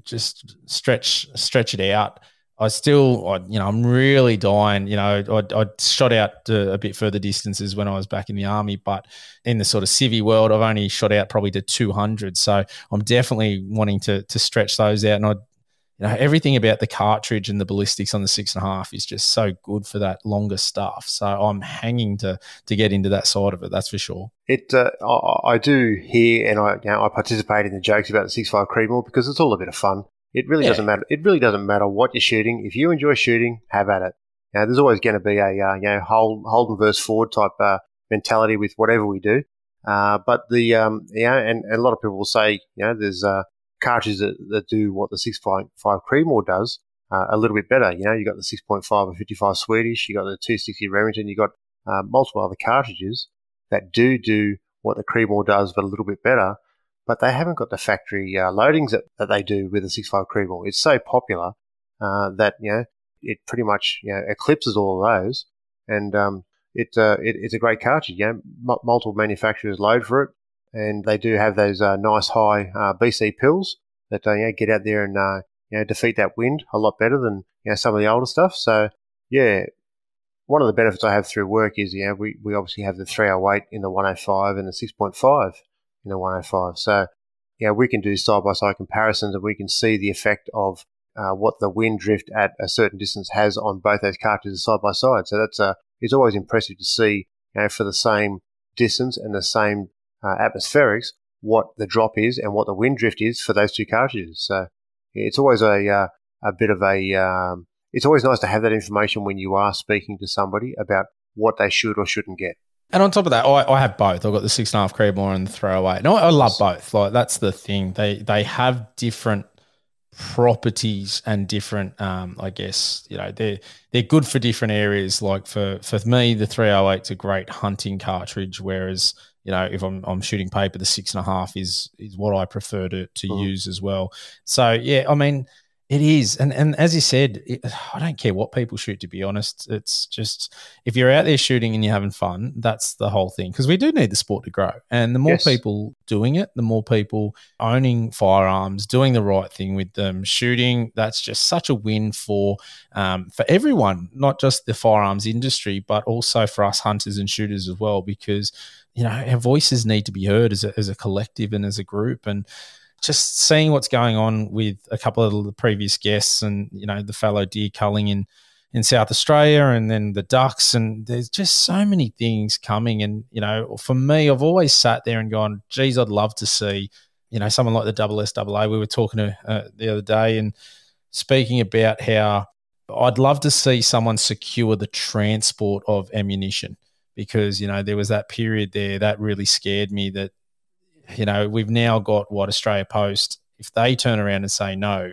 just stretch it out. I'm really dying. I shot out a bit further distances when I was back in the army, but in the sort of civvy world, I've only shot out probably to 200. So I'm definitely wanting to stretch those out. And everything about the cartridge and the ballistics on the 6.5 is just so good for that longer stuff. So I'm hanging to get into that side of it. That's for sure. I do hear, and I participate in the jokes about the 6.5 Creedmoor because it's all a bit of fun. It really doesn't matter. It really doesn't matter what you're shooting. If you enjoy shooting, have at it. There's always going to be a Holden versus Ford type mentality with whatever we do. But and a lot of people will say, there's cartridges that do what the 6.5 Creedmoor does a little bit better. You got the 6.5 or 55 Swedish, you got the 260 Remington, you got multiple other cartridges that do what the Creedmoor does, but a little bit better. But they haven't got the factory loadings that they do with the 6.5 Creedmoor. It's so popular that it pretty much eclipses all of those, and it's a great cartridge. Multiple manufacturers load for it, and they do have those nice high BC pills that get out there and defeat that wind a lot better than some of the older stuff. So one of the benefits I have through work is we obviously have the 308 in the 105 and the 6.5 in the 105. So we can do side by side comparisons, and we can see the effect of what the wind drift at a certain distance has on both those cartridges side by side. So it's always impressive to see, for the same distance and the same atmospherics, what the drop is and what the wind drift is for those two cartridges. So it's always a bit of it's always nice to have that information when you are speaking to somebody about what they should or shouldn't get. And on top of that, I have both. I've got the 6.5 Creedmoor and the 308. No, I love both. Like, that's the thing. They have different properties and different, I guess, they're good for different areas. Like for me, the 308's a great hunting cartridge, whereas, if I'm shooting paper, the 6.5 is what I prefer to use as well. So, it is. And as you said, I don't care what people shoot, to be honest. It's just, if you're out there shooting and you're having fun, that's the whole thing. Because we do need the sport to grow. And the more people doing it, the more people owning firearms, doing the right thing with them, shooting, that's just such a win for everyone, not just the firearms industry, but also for us hunters and shooters as well. Because, our voices need to be heard as a collective and as a group. And just seeing what's going on with a couple of the previous guests and, the fallow deer culling in South Australia, and then the ducks, and there's just so many things coming. And, for me, I've always sat there and gone, geez, I'd love to see, someone like the SSAA. We were talking to the other day and speaking about how I'd love to see someone secure the transport of ammunition, because, there was that period there that really scared me that, we've now got Australia Post. If they turn around and say no,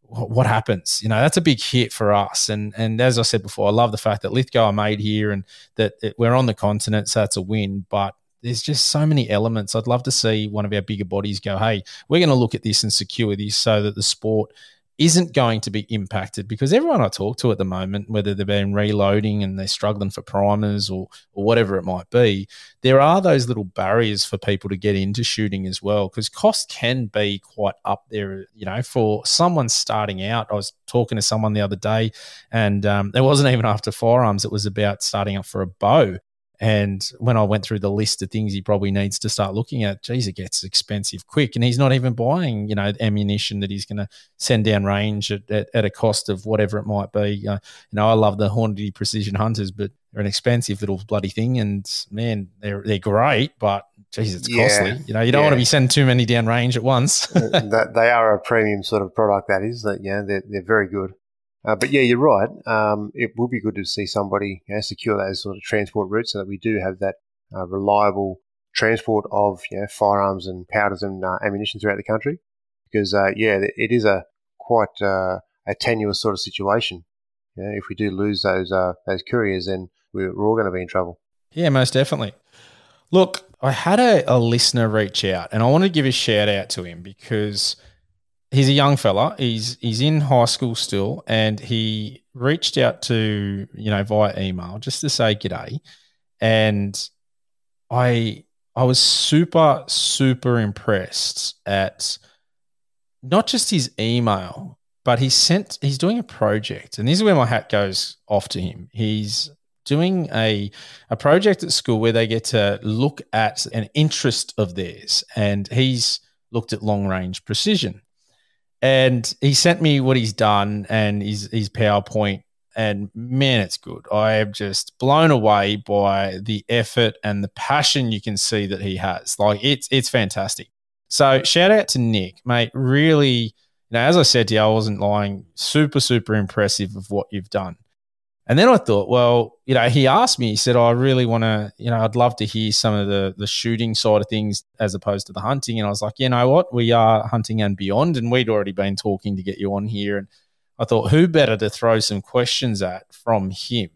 what happens? That's a big hit for us. And as I said before, I love the fact that Lithgow are made here and that we're on the continent, so that's a win. But there's just so many elements. I'd love to see one of our bigger bodies go, hey, we're going to look at this and secure this so that the sport isn't going to be impacted, because everyone I talk to at the moment, whether they've been reloading and they're struggling for primers or whatever it might be, there are those little barriers for people to get into shooting as well, because cost can be quite up there, for someone starting out. I was talking to someone the other day, and it wasn't even after firearms. It was about starting up for a bow. And when I went through the list of things he probably needs to start looking at, geez, it gets expensive quick. And he's not even buying, ammunition that he's going to send down range at a cost of whatever it might be. I love the Hornady Precision Hunters, but they're an expensive little bloody thing. And, man, they're great, but, geez, it's costly. You don't want to be sending too many down range at once. They are a premium sort of product, that is. They're very good. But you're right. It would be good to see somebody secure those sort of transport routes so that we do have that reliable transport of firearms and powders and ammunition throughout the country. Because it is a quite a tenuous sort of situation. If we do lose those couriers, then we're all going to be in trouble. Yeah, most definitely. Look, I had a listener reach out, and I want to give a shout out to him because he's a young fella. He's in high school still, and he reached out to, via email just to say g'day. And I was super, super impressed at not just his email, but he's doing a project. And this is where my hat goes off to him. He's doing a project at school where they get to look at an interest of theirs. And he's looked at long-range precision. And he sent me what he's done and his PowerPoint, and man, it's good. I am just blown away by the effort and the passion you can see that he has. Like, it's fantastic. So shout out to Nick, mate. Really, as I said to you, I wasn't lying. Super, super impressive of what you've done. And then I thought, well, he asked me, he said, I really want to, I'd love to hear some of the shooting side of things as opposed to the hunting. And I was like, you know what, we are hunting and beyond. And we'd already been talking to get you on here. And I thought, who better to throw some questions at from him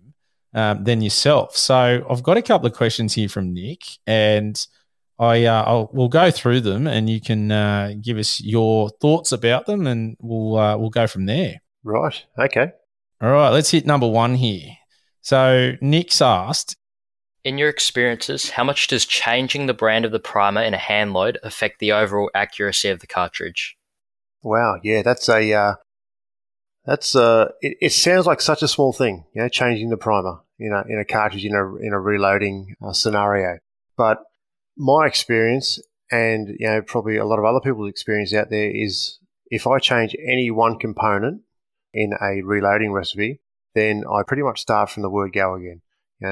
than yourself? So I've got a couple of questions here from Nick, and we'll go through them, and you can give us your thoughts about them, and we'll go from there. Right. Okay. All right, let's hit number one here. So Nick's asked, in your experiences, how much does changing the brand of the primer in a hand load affect the overall accuracy of the cartridge? Wow. Yeah, it sounds like such a small thing, changing the primer, in a cartridge in a reloading scenario. But my experience, and probably a lot of other people's experience out there, is if I change any one component in a reloading recipe, then I pretty much start from the word go again.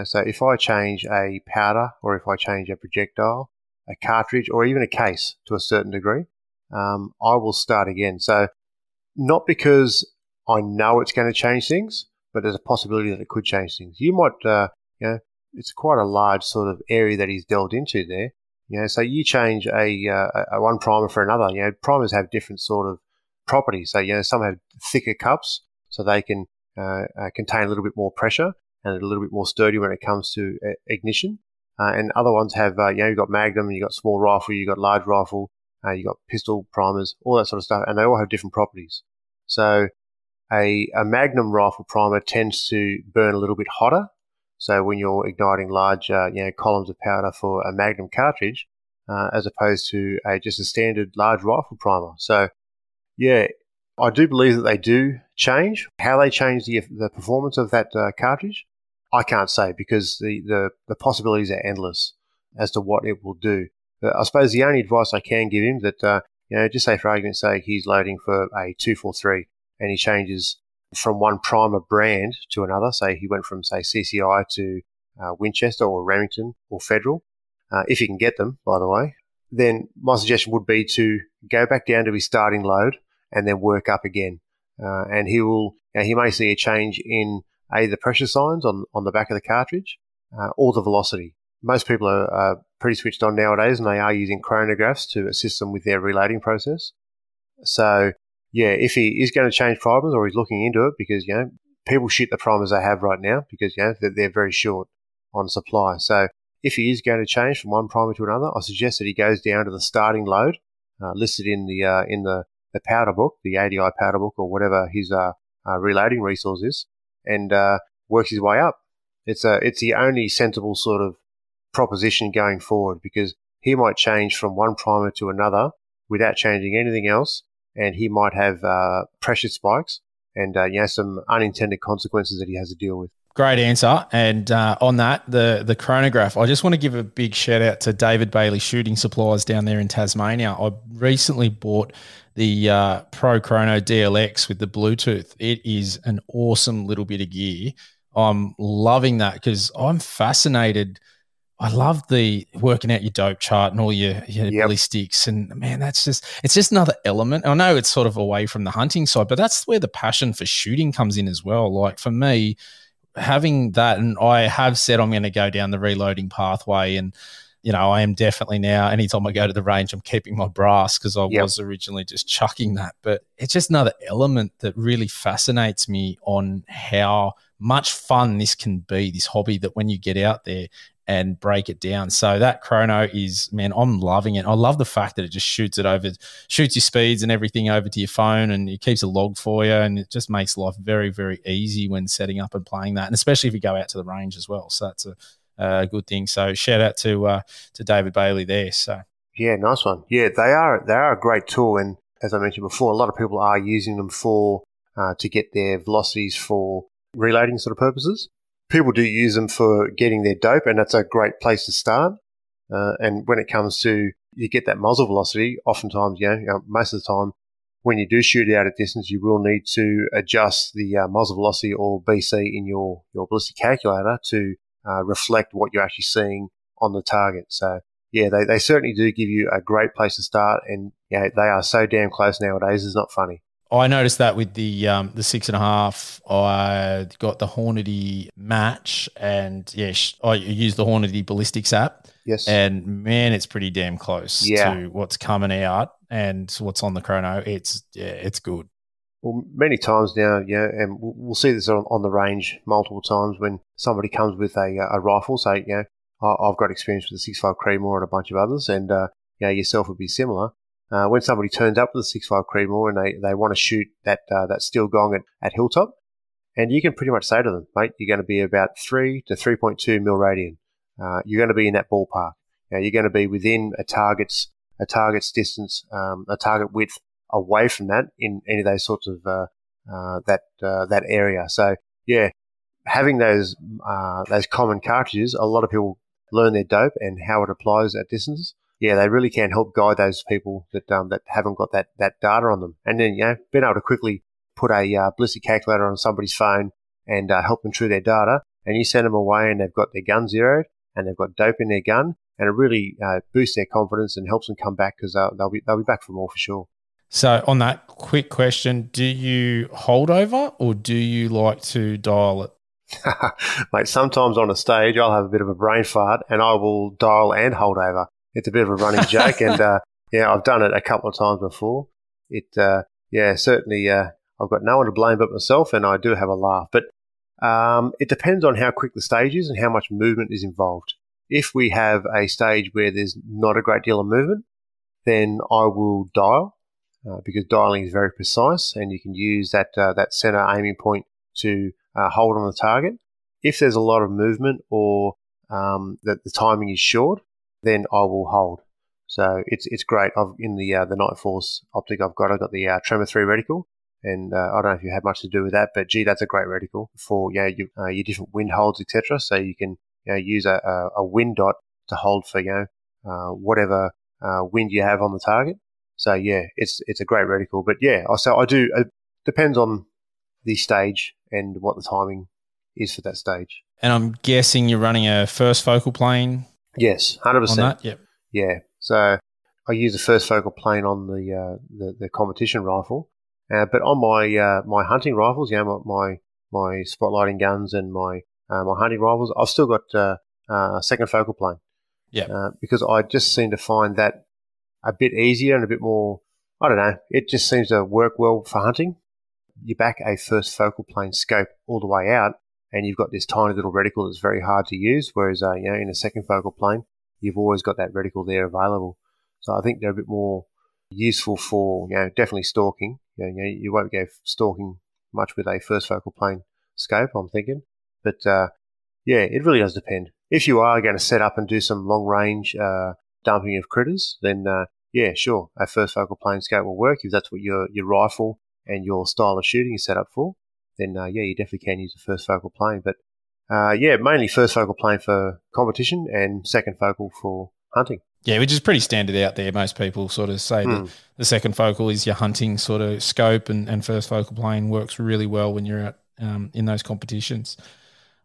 So if I change a powder, or if I change a projectile, a cartridge, or even a case to a certain degree, I will start again. So not because I know it's going to change things, but there's a possibility that it could change things. You might, it's quite a large sort of area that he's delved into there. So you change a one primer for another. Primers have different sort of properties. So, some have thicker cups, so they can contain a little bit more pressure and a little bit more sturdy when it comes to ignition. And other ones have, you've got Magnum, you've got small rifle, you've got large rifle, you've got pistol primers, all that sort of stuff, and they all have different properties. So a Magnum rifle primer tends to burn a little bit hotter. So when you're igniting large, columns of powder for a Magnum cartridge, as opposed to just a standard large rifle primer. So, yeah, I do believe that they do change. How they change the performance of that cartridge, I can't say, because the possibilities are endless as to what it will do. But I suppose the only advice I can give him that, just say for argument's sake, he's loading for a 243 and he changes from one primer brand to another. Say he went from, say, CCI to Winchester or Remington or Federal, if you can get them, by the way, then my suggestion would be to go back down to his starting load and then work up again. And he may see a change in the pressure signs on the back of the cartridge or the velocity. Most people are pretty switched on nowadays, and they are using chronographs to assist them with their reloading process. So, yeah, if he is going to change primers, or he's looking into it, because, people shit the primers they have right now because, they're very short on supply. So if he is going to change from one primer to another, I suggest that he goes down to the starting load listed in the powder book, the ADI powder book, or whatever his reloading resource is, and works his way up. It's the only sensible sort of proposition going forward, because he might change from one primer to another without changing anything else, and he might have pressure spikes and some unintended consequences that he has to deal with. Great answer. And on that, the chronograph, I just want to give a big shout out to David Bailey Shooting Supplies down there in Tasmania. I recently bought the Pro Chrono DLX with the Bluetooth. It is an awesome little bit of gear. I'm loving that because I'm fascinated. I love the working out your dope chart and all your ballistics, and man, it's just another element. I know it's sort of away from the hunting side, but that's where the passion for shooting comes in as well. Like for me, having that, and I have said I'm going to go down the reloading pathway, and I am definitely now. Anytime I go to the range, I'm keeping my brass because I was originally just chucking that. But it's just another element that really fascinates me on how much fun this can be, this hobby, that when you get out there and break it down. So that chrono is, man, I'm loving it. I love the fact that it just shoots your speeds and everything over to your phone, and it keeps a log for you, and it just makes life very, very easy when setting up and playing that, and especially if you go out to the range as well. So that's a good thing. So shout out to David Bailey there. So yeah, nice one. Yeah, they are a great tool, and as I mentioned before, a lot of people are using them for to get their velocities for reloading sort of purposes. People do use them for getting their dope, and that's a great place to start. And when it comes to you get that muzzle velocity, oftentimes, most of the time, when you do shoot out at distance, you will need to adjust the muzzle velocity, or BC, in your ballistic calculator to reflect what you're actually seeing on the target. So yeah, they certainly do give you a great place to start, and they are so damn close nowadays. It's not funny. I noticed that with the 6.5, I got the Hornady match, and I use the Hornady ballistics app. Yes. And man, it's pretty damn close to what's coming out and what's on the chrono. It's good. Well, many times now, and we'll see this on the range multiple times when somebody comes with a rifle. So, I've got experience with the 6.5 Creedmoor and a bunch of others, and yourself would be similar. When somebody turns up with a 6.5 Creedmoor and they want to shoot that steel gong at Hilltop, and you can pretty much say to them, mate, you're going to be about 3 to 3.2 mil radian. You're going to be in that ballpark. You're going to be within a target's distance, a target width away from that in any of those sorts of that area. So having those common cartridges, a lot of people learn their dope and how it applies at distances. Yeah, they really can help guide those people that haven't got that data on them. And then being able to quickly put a ballistic calculator on somebody's phone and help them through their data, and you send them away and they've got their gun zeroed and they've got dope in their gun, and it really boosts their confidence and helps them come back because they'll be back for more for sure. So on that quick question, do you hold over or do you like to dial it? Mate, sometimes on a stage I'll have a bit of a brain fart and I will dial and hold over. It's a bit of a running joke, and I've done it a couple of times before. It certainly I've got no one to blame but myself, and I do have a laugh. But it depends on how quick the stage is and how much movement is involved. If we have a stage where there's not a great deal of movement, then I will dial. Because dialing is very precise, and you can use that center aiming point to hold on the target. If there's a lot of movement or that the timing is short, then I will hold. So it's great. In the Nightforce optic I've got the Tremor 3 reticle, and I don't know if you had much to do with that, but gee, that's a great reticle for your different wind holds, etc. So you can use a wind dot to hold for whatever wind you have on the target. So it's a great reticle. But so I do. It depends on the stage and what the timing is for that stage. And I'm guessing you're running a first focal plane. Yes, 100%. On that, yep. Yeah. So I use the first focal plane on the competition rifle, but on my hunting rifles, my spotlighting guns and my hunting rifles, I've still got a second focal plane. Yeah. Because I just seem to find that a bit easier and a bit more, I don't know, it just seems to work well for hunting. You back a first focal plane scope all the way out, and you've got this tiny little reticle that's very hard to use, whereas in a second focal plane, you've always got that reticle there available. So I think they're a bit more useful for, definitely stalking. You won't go stalking much with a first focal plane scope, I'm thinking. But it really does depend. If you are going to set up and do some long range dumping of critters, then sure, a first focal plane scope will work if that's what your rifle and your style of shooting is set up for. Then you definitely can use a first focal plane. But mainly first focal plane for competition and second focal for hunting. Yeah, which is pretty standard out there. Most people sort of say that the second focal is your hunting sort of scope, and first focal plane works really well when you're out in those competitions.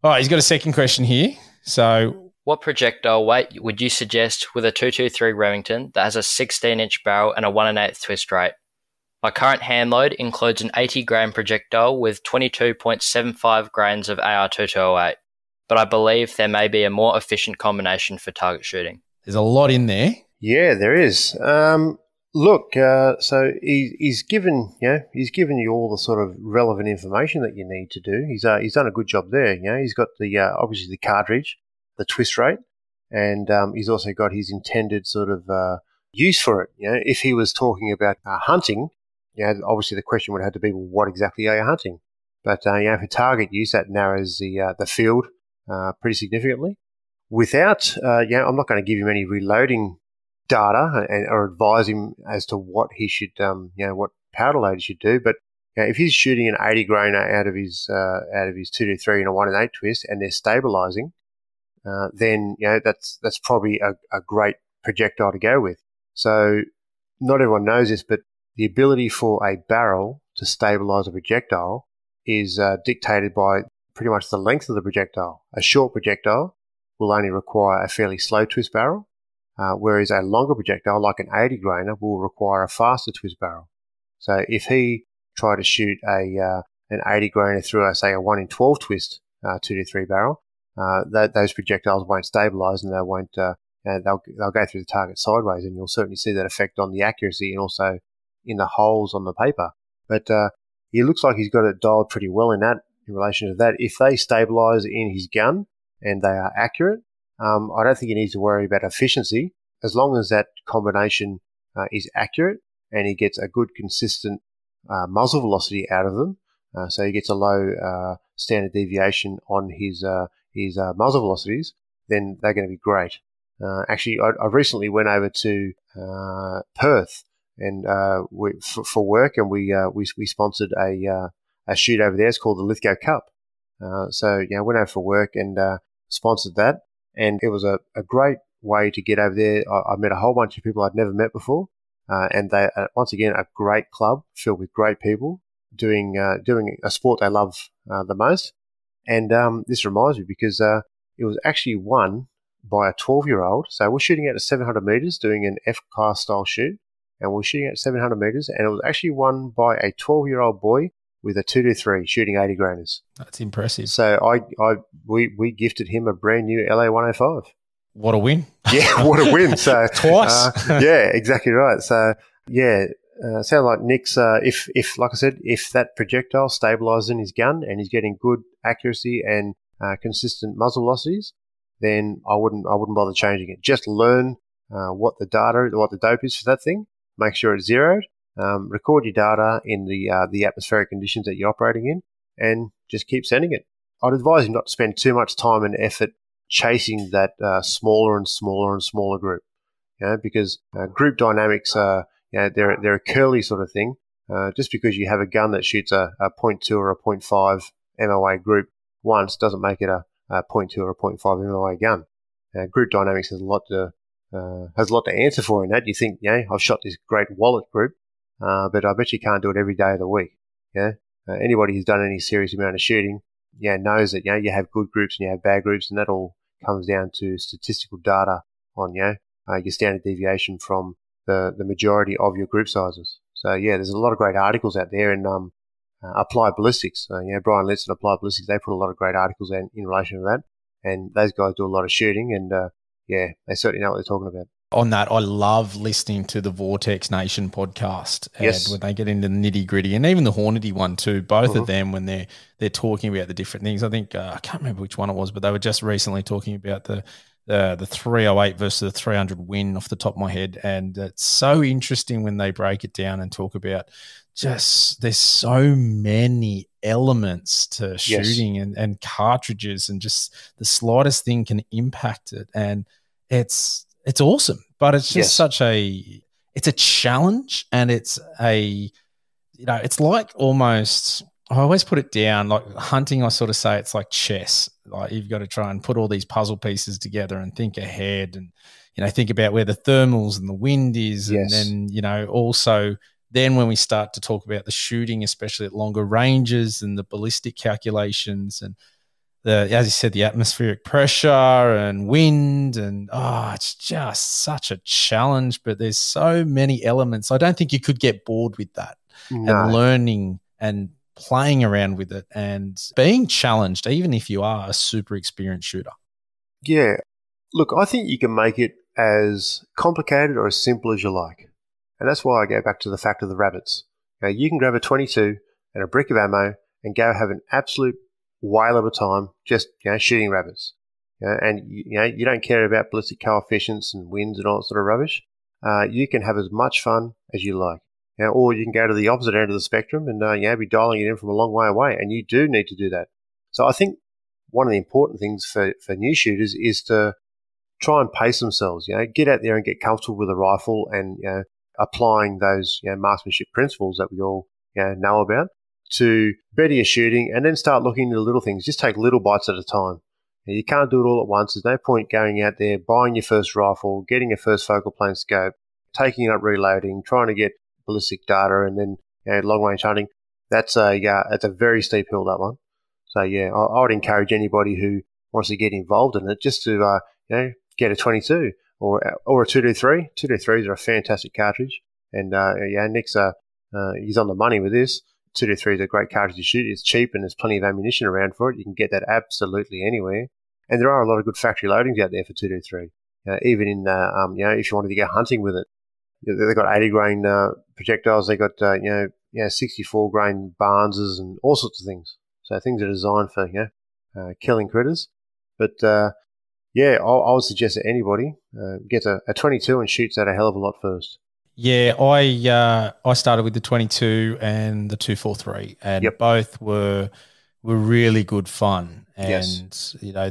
All right, he's got a second question here. So, what projectile weight would you suggest with a 223 Remington that has a 16-inch barrel and a 1 1/8 twist rate? My current hand load includes an 80-grain projectile with 22.75 grains of AR-2208, but I believe there may be a more efficient combination for target shooting. There's a lot in there. Yeah, there is. Look, so he's given you all the sort of relevant information that you need to do. He's done a good job there. He's got the obviously the cartridge, the twist rate, and he's also got his intended sort of use for it. If he was talking about hunting, obviously the question would have to be, well, what exactly are you hunting? But for target use, that narrows the field pretty significantly. Without, I'm not going to give him any reloading data or advise him as to what he should, what powder load he should do. But if he's shooting an 80 grainer out of his 223 and a 1 1/8 twist, and they're stabilizing, then that's probably a great projectile to go with. So not everyone knows this, but the ability for a barrel to stabilize a projectile is dictated by pretty much the length of the projectile. A short projectile will only require a fairly slow twist barrel, whereas a longer projectile, like an 80 grainer, will require a faster twist barrel. So if he try to shoot an 80 grainer through, say, a 1 in 12 twist 223 barrel, those projectiles won't stabilize, and they won't. They'll go through the target sideways, and you'll certainly see that effect on the accuracy and also in the holes on the paper. But he looks like he's got it dialed pretty well in relation to that. If they stabilize in his gun and they are accurate, I don't think he needs to worry about efficiency, as long as that combination is accurate and he gets a good consistent muzzle velocity out of them. So he gets a low standard deviation on his muzzle velocities, then they're going to be great. Actually, I recently went over to Perth and for work, and we sponsored a shoot over there. It's called the Lithgow Cup. So I went over for work and sponsored that, and it was a great way to get over there. I met a whole bunch of people I'd never met before, and they once again a great club filled with great people doing a sport they love the most. And this reminds me, because it was actually won by a 12-year-old. So we're shooting at 700 meters, doing an F-class style shoot, and we're shooting at 700 meters, and it was actually won by a 12-year-old boy with a 223 shooting 80 grainers. That's impressive. So we gifted him a brand new LA 105. What a win. Yeah, what a win. So twice. Yeah, exactly right. So yeah, sounds like Nick's, if like I said, if that projectile stabilizes in his gun and he's getting good accuracy and consistent muzzle velocities, then I wouldn't bother changing it. Just learn what the dope is for that thing. Make sure it's zeroed. Record your data in the atmospheric conditions that you're operating in, and just keep sending it. I'd advise him not to spend too much time and effort chasing that smaller and smaller and smaller group, because group dynamics they're a curly sort of thing. Just because you have a gun that shoots a 0.2 or a 0.5 MOA group once doesn't make it a 0.2 or a 0.5 MOA gun. Group dynamics has a lot to answer for in that. You think, I've shot this great wallet group, but I bet you can't do it every day of the week. Anybody who's done any serious amount of shooting, knows that you have good groups and you have bad groups, and that all comes down to statistical data on your standard deviation from the majority of your group sizes. So there's a lot of great articles out there, and Applied Ballistics, Brian Litz and Applied Ballistics, they put a lot of great articles in relation to that, and those guys do a lot of shooting, and they certainly know what they're talking about. On that, I love listening to the Vortex Nation podcast, and when they get into the nitty gritty, and even the Hornady one too. Both of them, when they're talking about the different things. I think I can't remember which one it was, but they were just recently talking about the 308 versus the 300 win off the top of my head, and it's so interesting when they break it down and talk about just there's so many elements to shooting and cartridges, and just the slightest thing can impact it, and it's awesome, but it's just it's a challenge, and it's it's like almost, I always put it down like hunting. I sort of say it's like chess. Like you've got to try and put all these puzzle pieces together and think ahead, and think about where the thermals and the wind is, and then also then when we start to talk about the shooting, especially at longer ranges, and the ballistic calculations, and as you said, the atmospheric pressure and wind, and it's just such a challenge. But there's so many elements. I don't think you could get bored with that. No. And learning and playing around with it and being challenged, even if you are a super experienced shooter. Yeah. Look, I think you can make it as complicated or as simple as you like. And that's why I go back to the fact of the rabbits. You can grab a 22 and a brick of ammo and go have an absolute whale of a time just shooting rabbits. And you don't care about ballistic coefficients and winds and all that sort of rubbish. You can have as much fun as you like. Or you can go to the opposite end of the spectrum and be dialing it in from a long way away, and you do need to do that. So I think one of the important things for new shooters is to try and pace themselves. Get out there and get comfortable with a rifle, and applying those marksmanship principles that we all know about to better your shooting, and then start looking at the little things. Just take little bites at a time. You can't do it all at once. There's no point going out there, buying your first rifle, getting your first focal plane scope, taking it up, reloading, trying to get ballistic data, and then long range hunting. That's a very steep hill, that one. So I would encourage anybody who wants to get involved in it just to get a 22 or a 223. 223s are a fantastic cartridge, and Nick's he's on the money with this. 223 is a great cartridge to shoot. It's cheap and there's plenty of ammunition around for it. You can get that absolutely anywhere. And there are a lot of good factory loadings out there for 223. Even in if you wanted to go hunting with it, they've got 80 grain projectiles. They got 64 grain Barneses and all sorts of things. So things are designed for killing critters. But I would suggest that anybody gets a 22 and shoots that a hell of a lot first. Yeah, I started with the 22 and the 243, and both were really good fun. And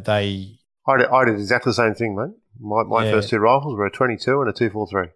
they. I did exactly the same thing, mate. My first two rifles were a 22 and a 243.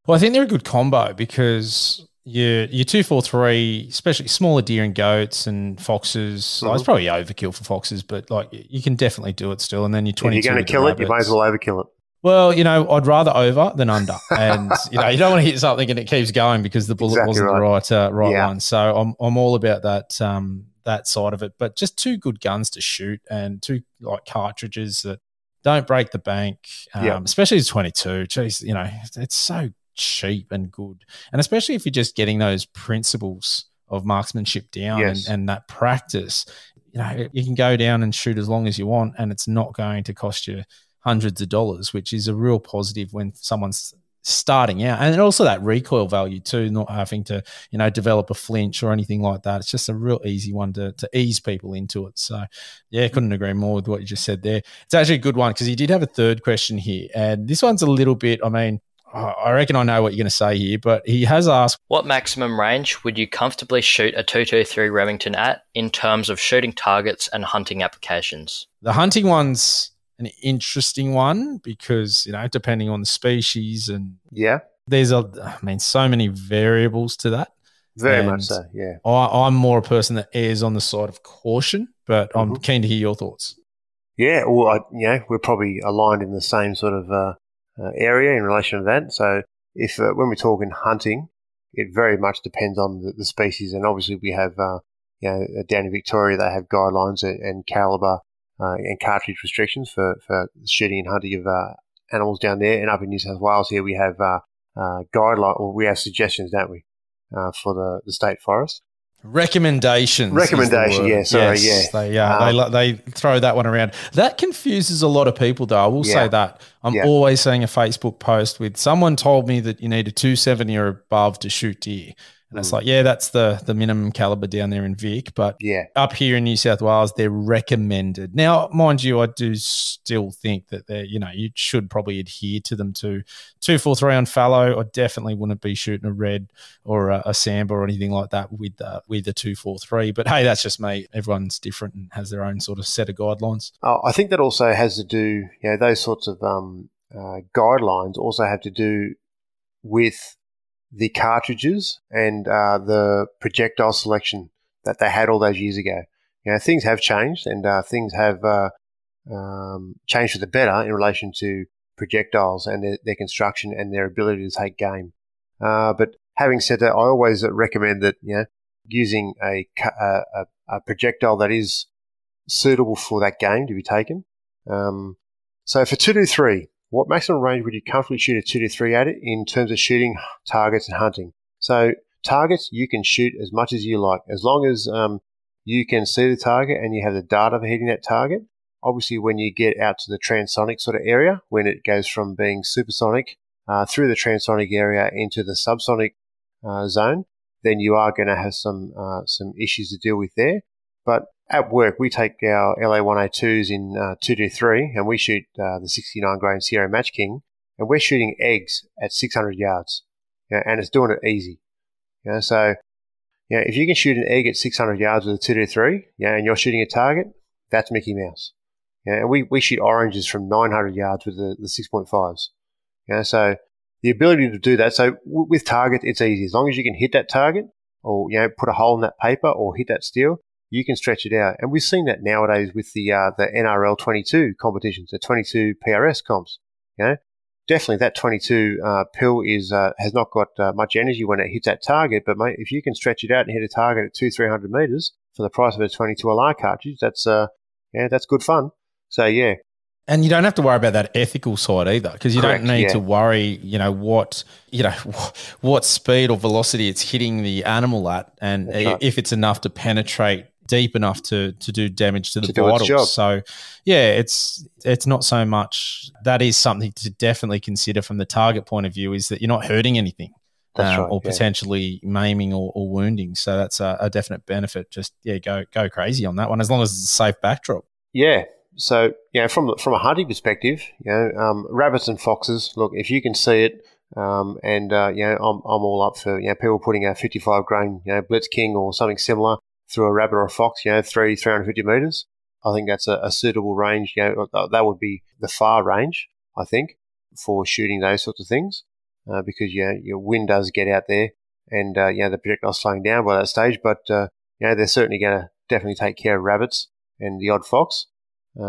Well, I think they're a good combo because your 243, especially smaller deer and goats and foxes, it's probably overkill for foxes, but like you can definitely do it still. And then your 22. If you're going to kill it, you may as well overkill it. Well, I'd rather over than under, and you don't want to hit something and it keeps going because the bullet wasn't the right one. So I'm all about that side of it. But just two good guns to shoot and two like cartridges that don't break the bank, especially the 22. Jeez, it's so cheap and good, and especially if you're just getting those principles of marksmanship down and that practice. You can go down and shoot as long as you want, and it's not going to cost you hundreds of dollars, which is a real positive when someone's starting out. And also that recoil value too, not having to, develop a flinch or anything like that. It's just a real easy one to ease people into it. So, couldn't agree more with what you just said there. It's actually a good one because you did have a third question here. And this one's a little bit, I reckon I know what you're going to say here, but he has asked, what maximum range would you comfortably shoot a 223 Remington at in terms of shooting targets and hunting applications? The hunting one's an interesting one because, depending on the species and there's so many variables to that. Very much so, yeah. I'm more a person that errs on the side of caution, but I'm keen to hear your thoughts. Yeah, well, we're probably aligned in the same sort of area in relation to that. So if when we're talking hunting, it very much depends on the species, and obviously we have down in Victoria they have guidelines and caliber and cartridge restrictions for shooting and hunting of animals down there. And up in New South Wales here we have we have suggestions, don't we, for the state forest. Recommendations. Yeah. Sorry, yes, they throw that one around. That confuses a lot of people, though. I will say that. I'm always seeing a Facebook post with someone told me that you need a 270 or above to shoot deer. And it's like, that's the minimum caliber down there in Vic. But up here in New South Wales, they're recommended. Now, mind you, I do still think that you should probably adhere to them too. 243 on fallow, I definitely wouldn't be shooting a red or a Samba or anything like that with the 243. But hey, that's just me. Everyone's different and has their own sort of set of guidelines. I think that also has to do, those sorts of guidelines also have to do with the cartridges and the projectile selection that they had all those years ago. Things have changed, and things have changed for the better in relation to projectiles and their construction and their ability to take game. But having said that, I always recommend that using a projectile that is suitable for that game to be taken. So for 223. What maximum range would you comfortably shoot a 223 at it in terms of shooting targets and hunting? So targets, you can shoot as much as you like, as long as you can see the target and you have the data for hitting that target. Obviously, when you get out to the transonic sort of area, when it goes from being supersonic through the transonic area into the subsonic zone, then you are going to have some issues to deal with there. But at work, we take our LA-102s in 223 and we shoot the 69 grain Sierra Match King, and we're shooting eggs at 600 yards, and it's doing it easy. So if you can shoot an egg at 600 yards with a 223, and you're shooting a target, that's Mickey Mouse. And we shoot oranges from 900 yards with the 6.5s. So the ability to do that. So with target, it's easy. As long as you can hit that target, or put a hole in that paper, or hit that steel, you can stretch it out. And we've seen that nowadays with the NRL 22 competitions, the 22 PRS comps. Definitely that 22 pill has not got much energy when it hits that target. But mate, if you can stretch it out and hit a target at 200-300 meters for the price of a 22 LR cartridge, that's good fun. So And you don't have to worry about that ethical side either, because you Correct, don't need yeah. to worry, what speed or velocity it's hitting the animal at, and Right. if it's enough to penetrate deep enough to do damage to the do its job. vitals. So, yeah, it's not so much. That is something to definitely consider from the target point of view, is that you're not hurting anything. That's right, or potentially maiming or wounding. So that's a definite benefit. Just go crazy on that one, as long as it's a safe backdrop. Yeah. So, from a hunting perspective, rabbits and foxes, look, if you can see it, I'm all up for, people putting a 55 grain, Blitz King or something similar through a rabbit or a fox, 350 metres. I think that's a suitable range. That would be the far range, I think, for shooting those sorts of things, because, your wind does get out there and, the projectile's slowing down by that stage. But, they're certainly going to definitely take care of rabbits and the odd fox.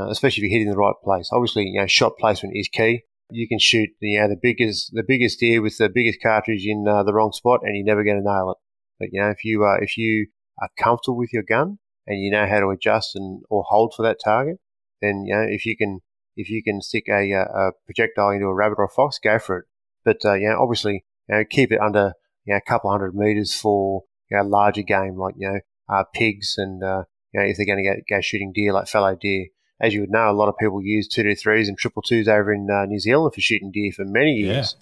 Especially if you're hitting the right place. Obviously, shot placement is key. You can shoot the biggest deer with the biggest cartridge in the wrong spot, and you're never going to nail it. But if you are comfortable with your gun and you know how to adjust or hold for that target, then if you can stick a projectile into a rabbit or a fox, go for it. But obviously, keep it under a couple 100 meters for larger game like pigs and if they're going to go shooting deer like fallow deer. As you would know, a lot of people use 223s and 222s over in New Zealand for shooting deer for many years.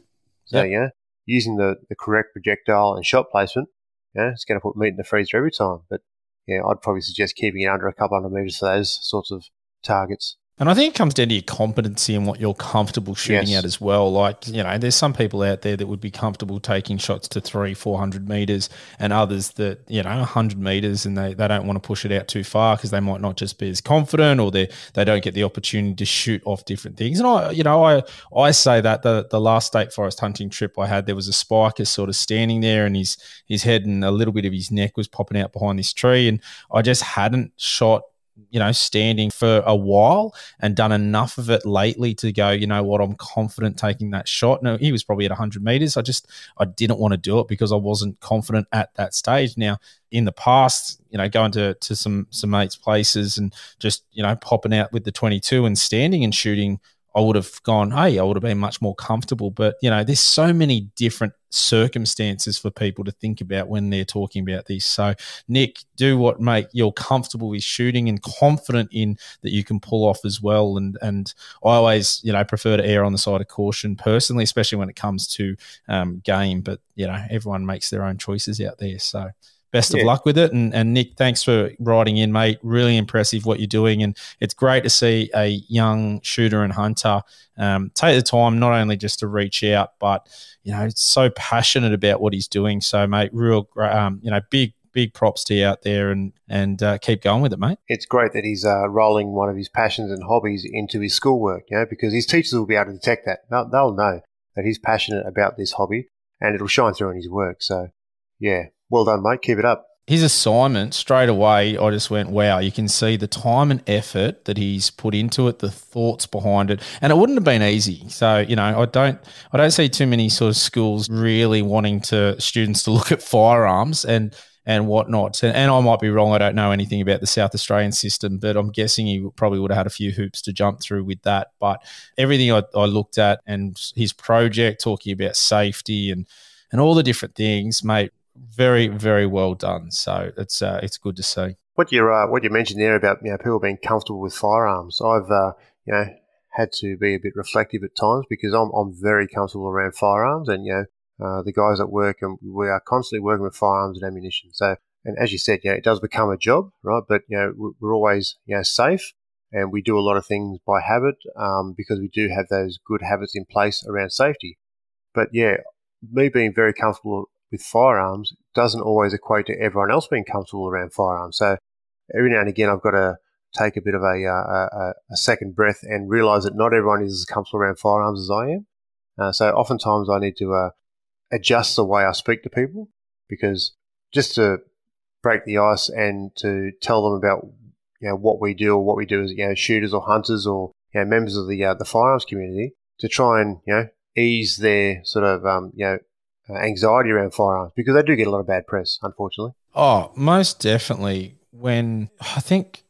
Yeah. So, using the correct projectile and shot placement, it's going to put meat in the freezer every time. But, I'd probably suggest keeping it under a couple 100 metres for those sorts of targets. And I think it comes down to your competency and what you're comfortable shooting at as well. Like, there's some people out there that would be comfortable taking shots to 300-400 meters, and others that, 100 meters, and they don't want to push it out too far because they might not just be as confident, or they don't get the opportunity to shoot off different things. And I say that the last state forest hunting trip I had, there was a spiker sort of standing there, and his head and a little bit of his neck was popping out behind this tree, and I just hadn't shot standing for a while and done enough of it lately to go, I'm confident taking that shot. No, he was probably at 100 meters. I didn't want to do it because I wasn't confident at that stage. Now, in the past, going to some mates' places and just, popping out with the 22 and standing and shooting, I would have gone, hey, I would have been much more comfortable. But, there's so many different circumstances for people to think about when they're talking about this. So, Nick, do what, mate, you're comfortable with shooting and confident in that you can pull off as well. And I always, prefer to err on the side of caution personally, especially when it comes to game. But, everyone makes their own choices out there. So, best of luck with it. And Nick, thanks for writing in, mate. Really impressive what you're doing. And it's great to see a young shooter and hunter take the time not only just to reach out, but, it's so passionate about what he's doing. So, mate, real, big props to you out there, and keep going with it, mate. It's great that he's rolling one of his passions and hobbies into his schoolwork, because his teachers will be able to detect that. They'll know that he's passionate about this hobby, and it'll shine through in his work. So, yeah. Well done, mate. Keep it up. His assignment, straight away, I just went, wow, you can see the time and effort that he's put into it, the thoughts behind it. And it wouldn't have been easy. So, I don't see too many sort of schools really wanting students to look at firearms and whatnot. And I might be wrong. I don't know anything about the South Australian system, but I'm guessing he probably would have had a few hoops to jump through with that. But everything I looked at, and his project talking about safety and all the different things, mate, very, very well done. So it's good to see. What you mentioned there about people being comfortable with firearms, I've had to be a bit reflective at times, because I'm very comfortable around firearms, and the guys at work, and we are constantly working with firearms and ammunition. So, and as you said, it does become a job, right? But we're always safe, and we do a lot of things by habit, because we do have those good habits in place around safety. But me being very comfortable with firearms doesn't always equate to everyone else being comfortable around firearms. So every now and again, I've got to take a bit of a second breath and realise that not everyone is as comfortable around firearms as I am. So oftentimes I need to adjust the way I speak to people, because just to break the ice and to tell them about what we do, or what we do as shooters or hunters or members of the firearms community, to try and ease their sort of anxiety around firearms, because they do get a lot of bad press, unfortunately. Oh, most definitely. When I think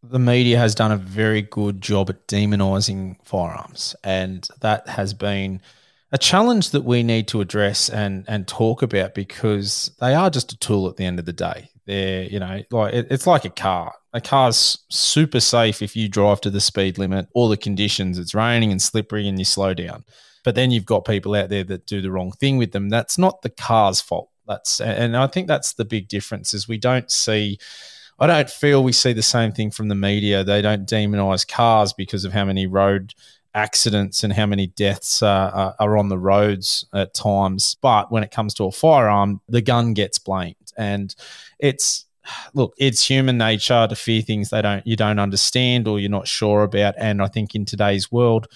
the media has done a very good job at demonising firearms, and that has been a challenge that we need to address and talk about, because they are just a tool at the end of the day. They're, like it's like a car. A car's super safe if you drive to the speed limit, all the conditions, it's raining and slippery and you slow down. But then you've got people out there that do the wrong thing with them. That's not the car's fault. And I think that's the big difference is I don't feel we see the same thing from the media. They don't demonise cars because of how many road accidents and how many deaths are on the roads at times. But when it comes to a firearm, the gun gets blamed. And it's human nature to fear things you don't understand or you're not sure about. And I think in today's world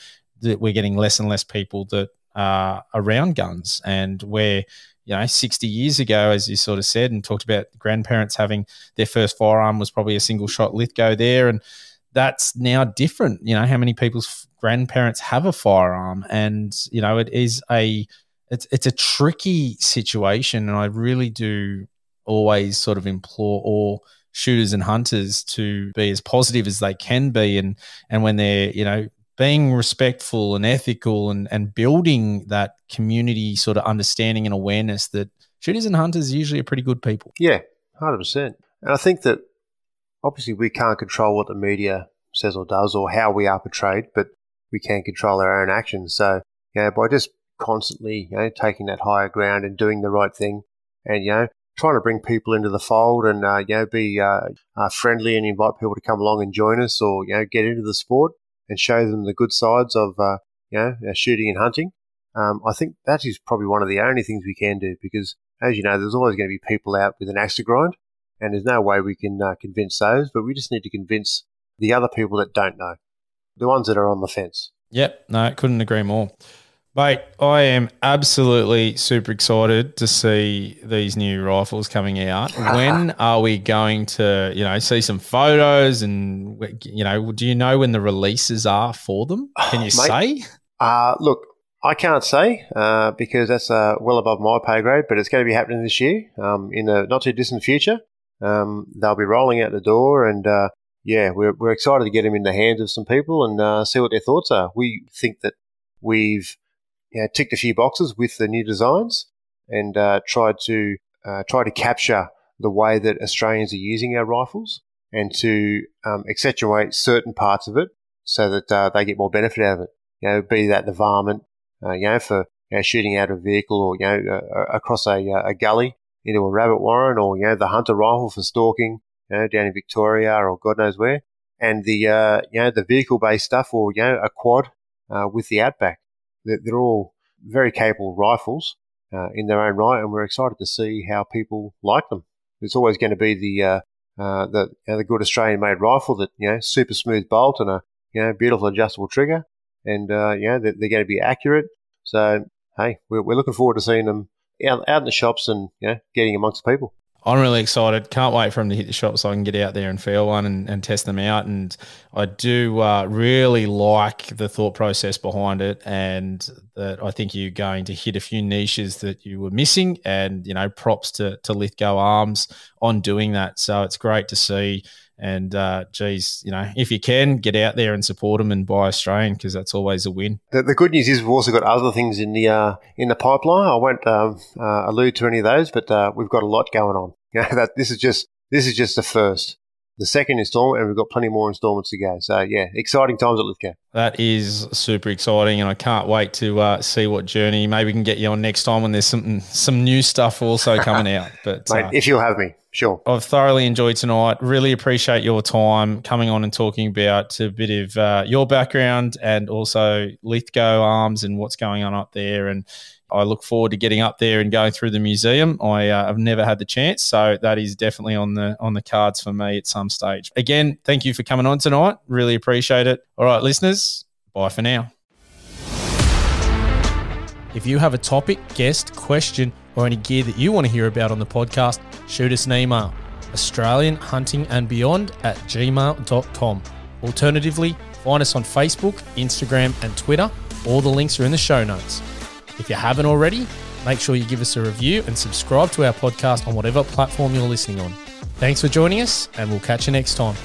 that we're getting less and less people that are around guns, and where 60 years ago, as you sort of said and talked about, grandparents having their first firearm was probably a single shot Lithgow there. And that's now different. How many people's grandparents have a firearm, and, it's a tricky situation. And I really do always sort of implore all shooters and hunters to be as positive as they can be. And when they're, being respectful and ethical and building that community sort of understanding and awareness that shooters and hunters usually are pretty good people. Yeah, 100%. And I think that obviously we can't control what the media says or does or how we are portrayed, but we can control our own actions. So, by just constantly, taking that higher ground and doing the right thing and, trying to bring people into the fold and, be friendly and invite people to come along and join us or, get into the sport and show them the good sides of, shooting and hunting. I think that is probably one of the only things we can do because, as you know, there's always going to be people out with an axe to grind, and there's no way we can convince those, but we just need to convince the other people that don't know, the ones that are on the fence. Yep, no, couldn't agree more. Mate, I am absolutely super excited to see these new rifles coming out. When are we going to, see some photos and, do you know when the releases are for them? Can you say? Look, I can't say because that's well above my pay grade, but it's going to be happening this year in the not too distant future. They'll be rolling out the door and, we're excited to get them in the hands of some people and see what their thoughts are. We think that we've ticked a few boxes with the new designs and tried to capture the way that Australians are using our rifles and to accentuate certain parts of it so that they get more benefit out of it. Be that the varmint, for shooting out of a vehicle or across a gully into a rabbit warren, or the hunter rifle for stalking down in Victoria or God knows where, and the vehicle-based stuff or a quad with the Outback. They're all very capable rifles in their own right, and we're excited to see how people like them. It's always going to be the good Australian-made rifle that super smooth bolt and a beautiful adjustable trigger, and they're going to be accurate. So hey, we're looking forward to seeing them out in the shops and getting amongst the people. I'm really excited. Can't wait for them to hit the shop so I can get out there and feel one and test them out. And I do really like the thought process behind it, and that I think you're going to hit a few niches that you were missing, and, props to Lithgow Arms on doing that. So it's great to see. And, if you can, get out there and support them and buy Australian, because that's always a win. The good news is we've also got other things in the pipeline. I won't allude to any of those, but we've got a lot going on. This is just the first. The second installment, and we've got plenty more installments to go. So, exciting times at Lithgow. That is super exciting, and I can't wait to see what journey. Maybe we can get you on next time when there's some new stuff also coming out. But mate, if you'll have me. Sure. I've thoroughly enjoyed tonight. Really appreciate your time coming on and talking about a bit of your background and also Lithgow Arms and what's going on up there. And I look forward to getting up there and going through the museum. I've never had the chance, so that is definitely on the cards for me at some stage. Again, thank you for coming on tonight. Really appreciate it. All right, listeners, bye for now. If you have a topic, guest, question, or any gear that you want to hear about on the podcast, shoot us an email, australianhuntingandbeyond@gmail.com. Alternatively, find us on Facebook, Instagram, and Twitter. All the links are in the show notes. If you haven't already, make sure you give us a review and subscribe to our podcast on whatever platform you're listening on. Thanks for joining us, and we'll catch you next time.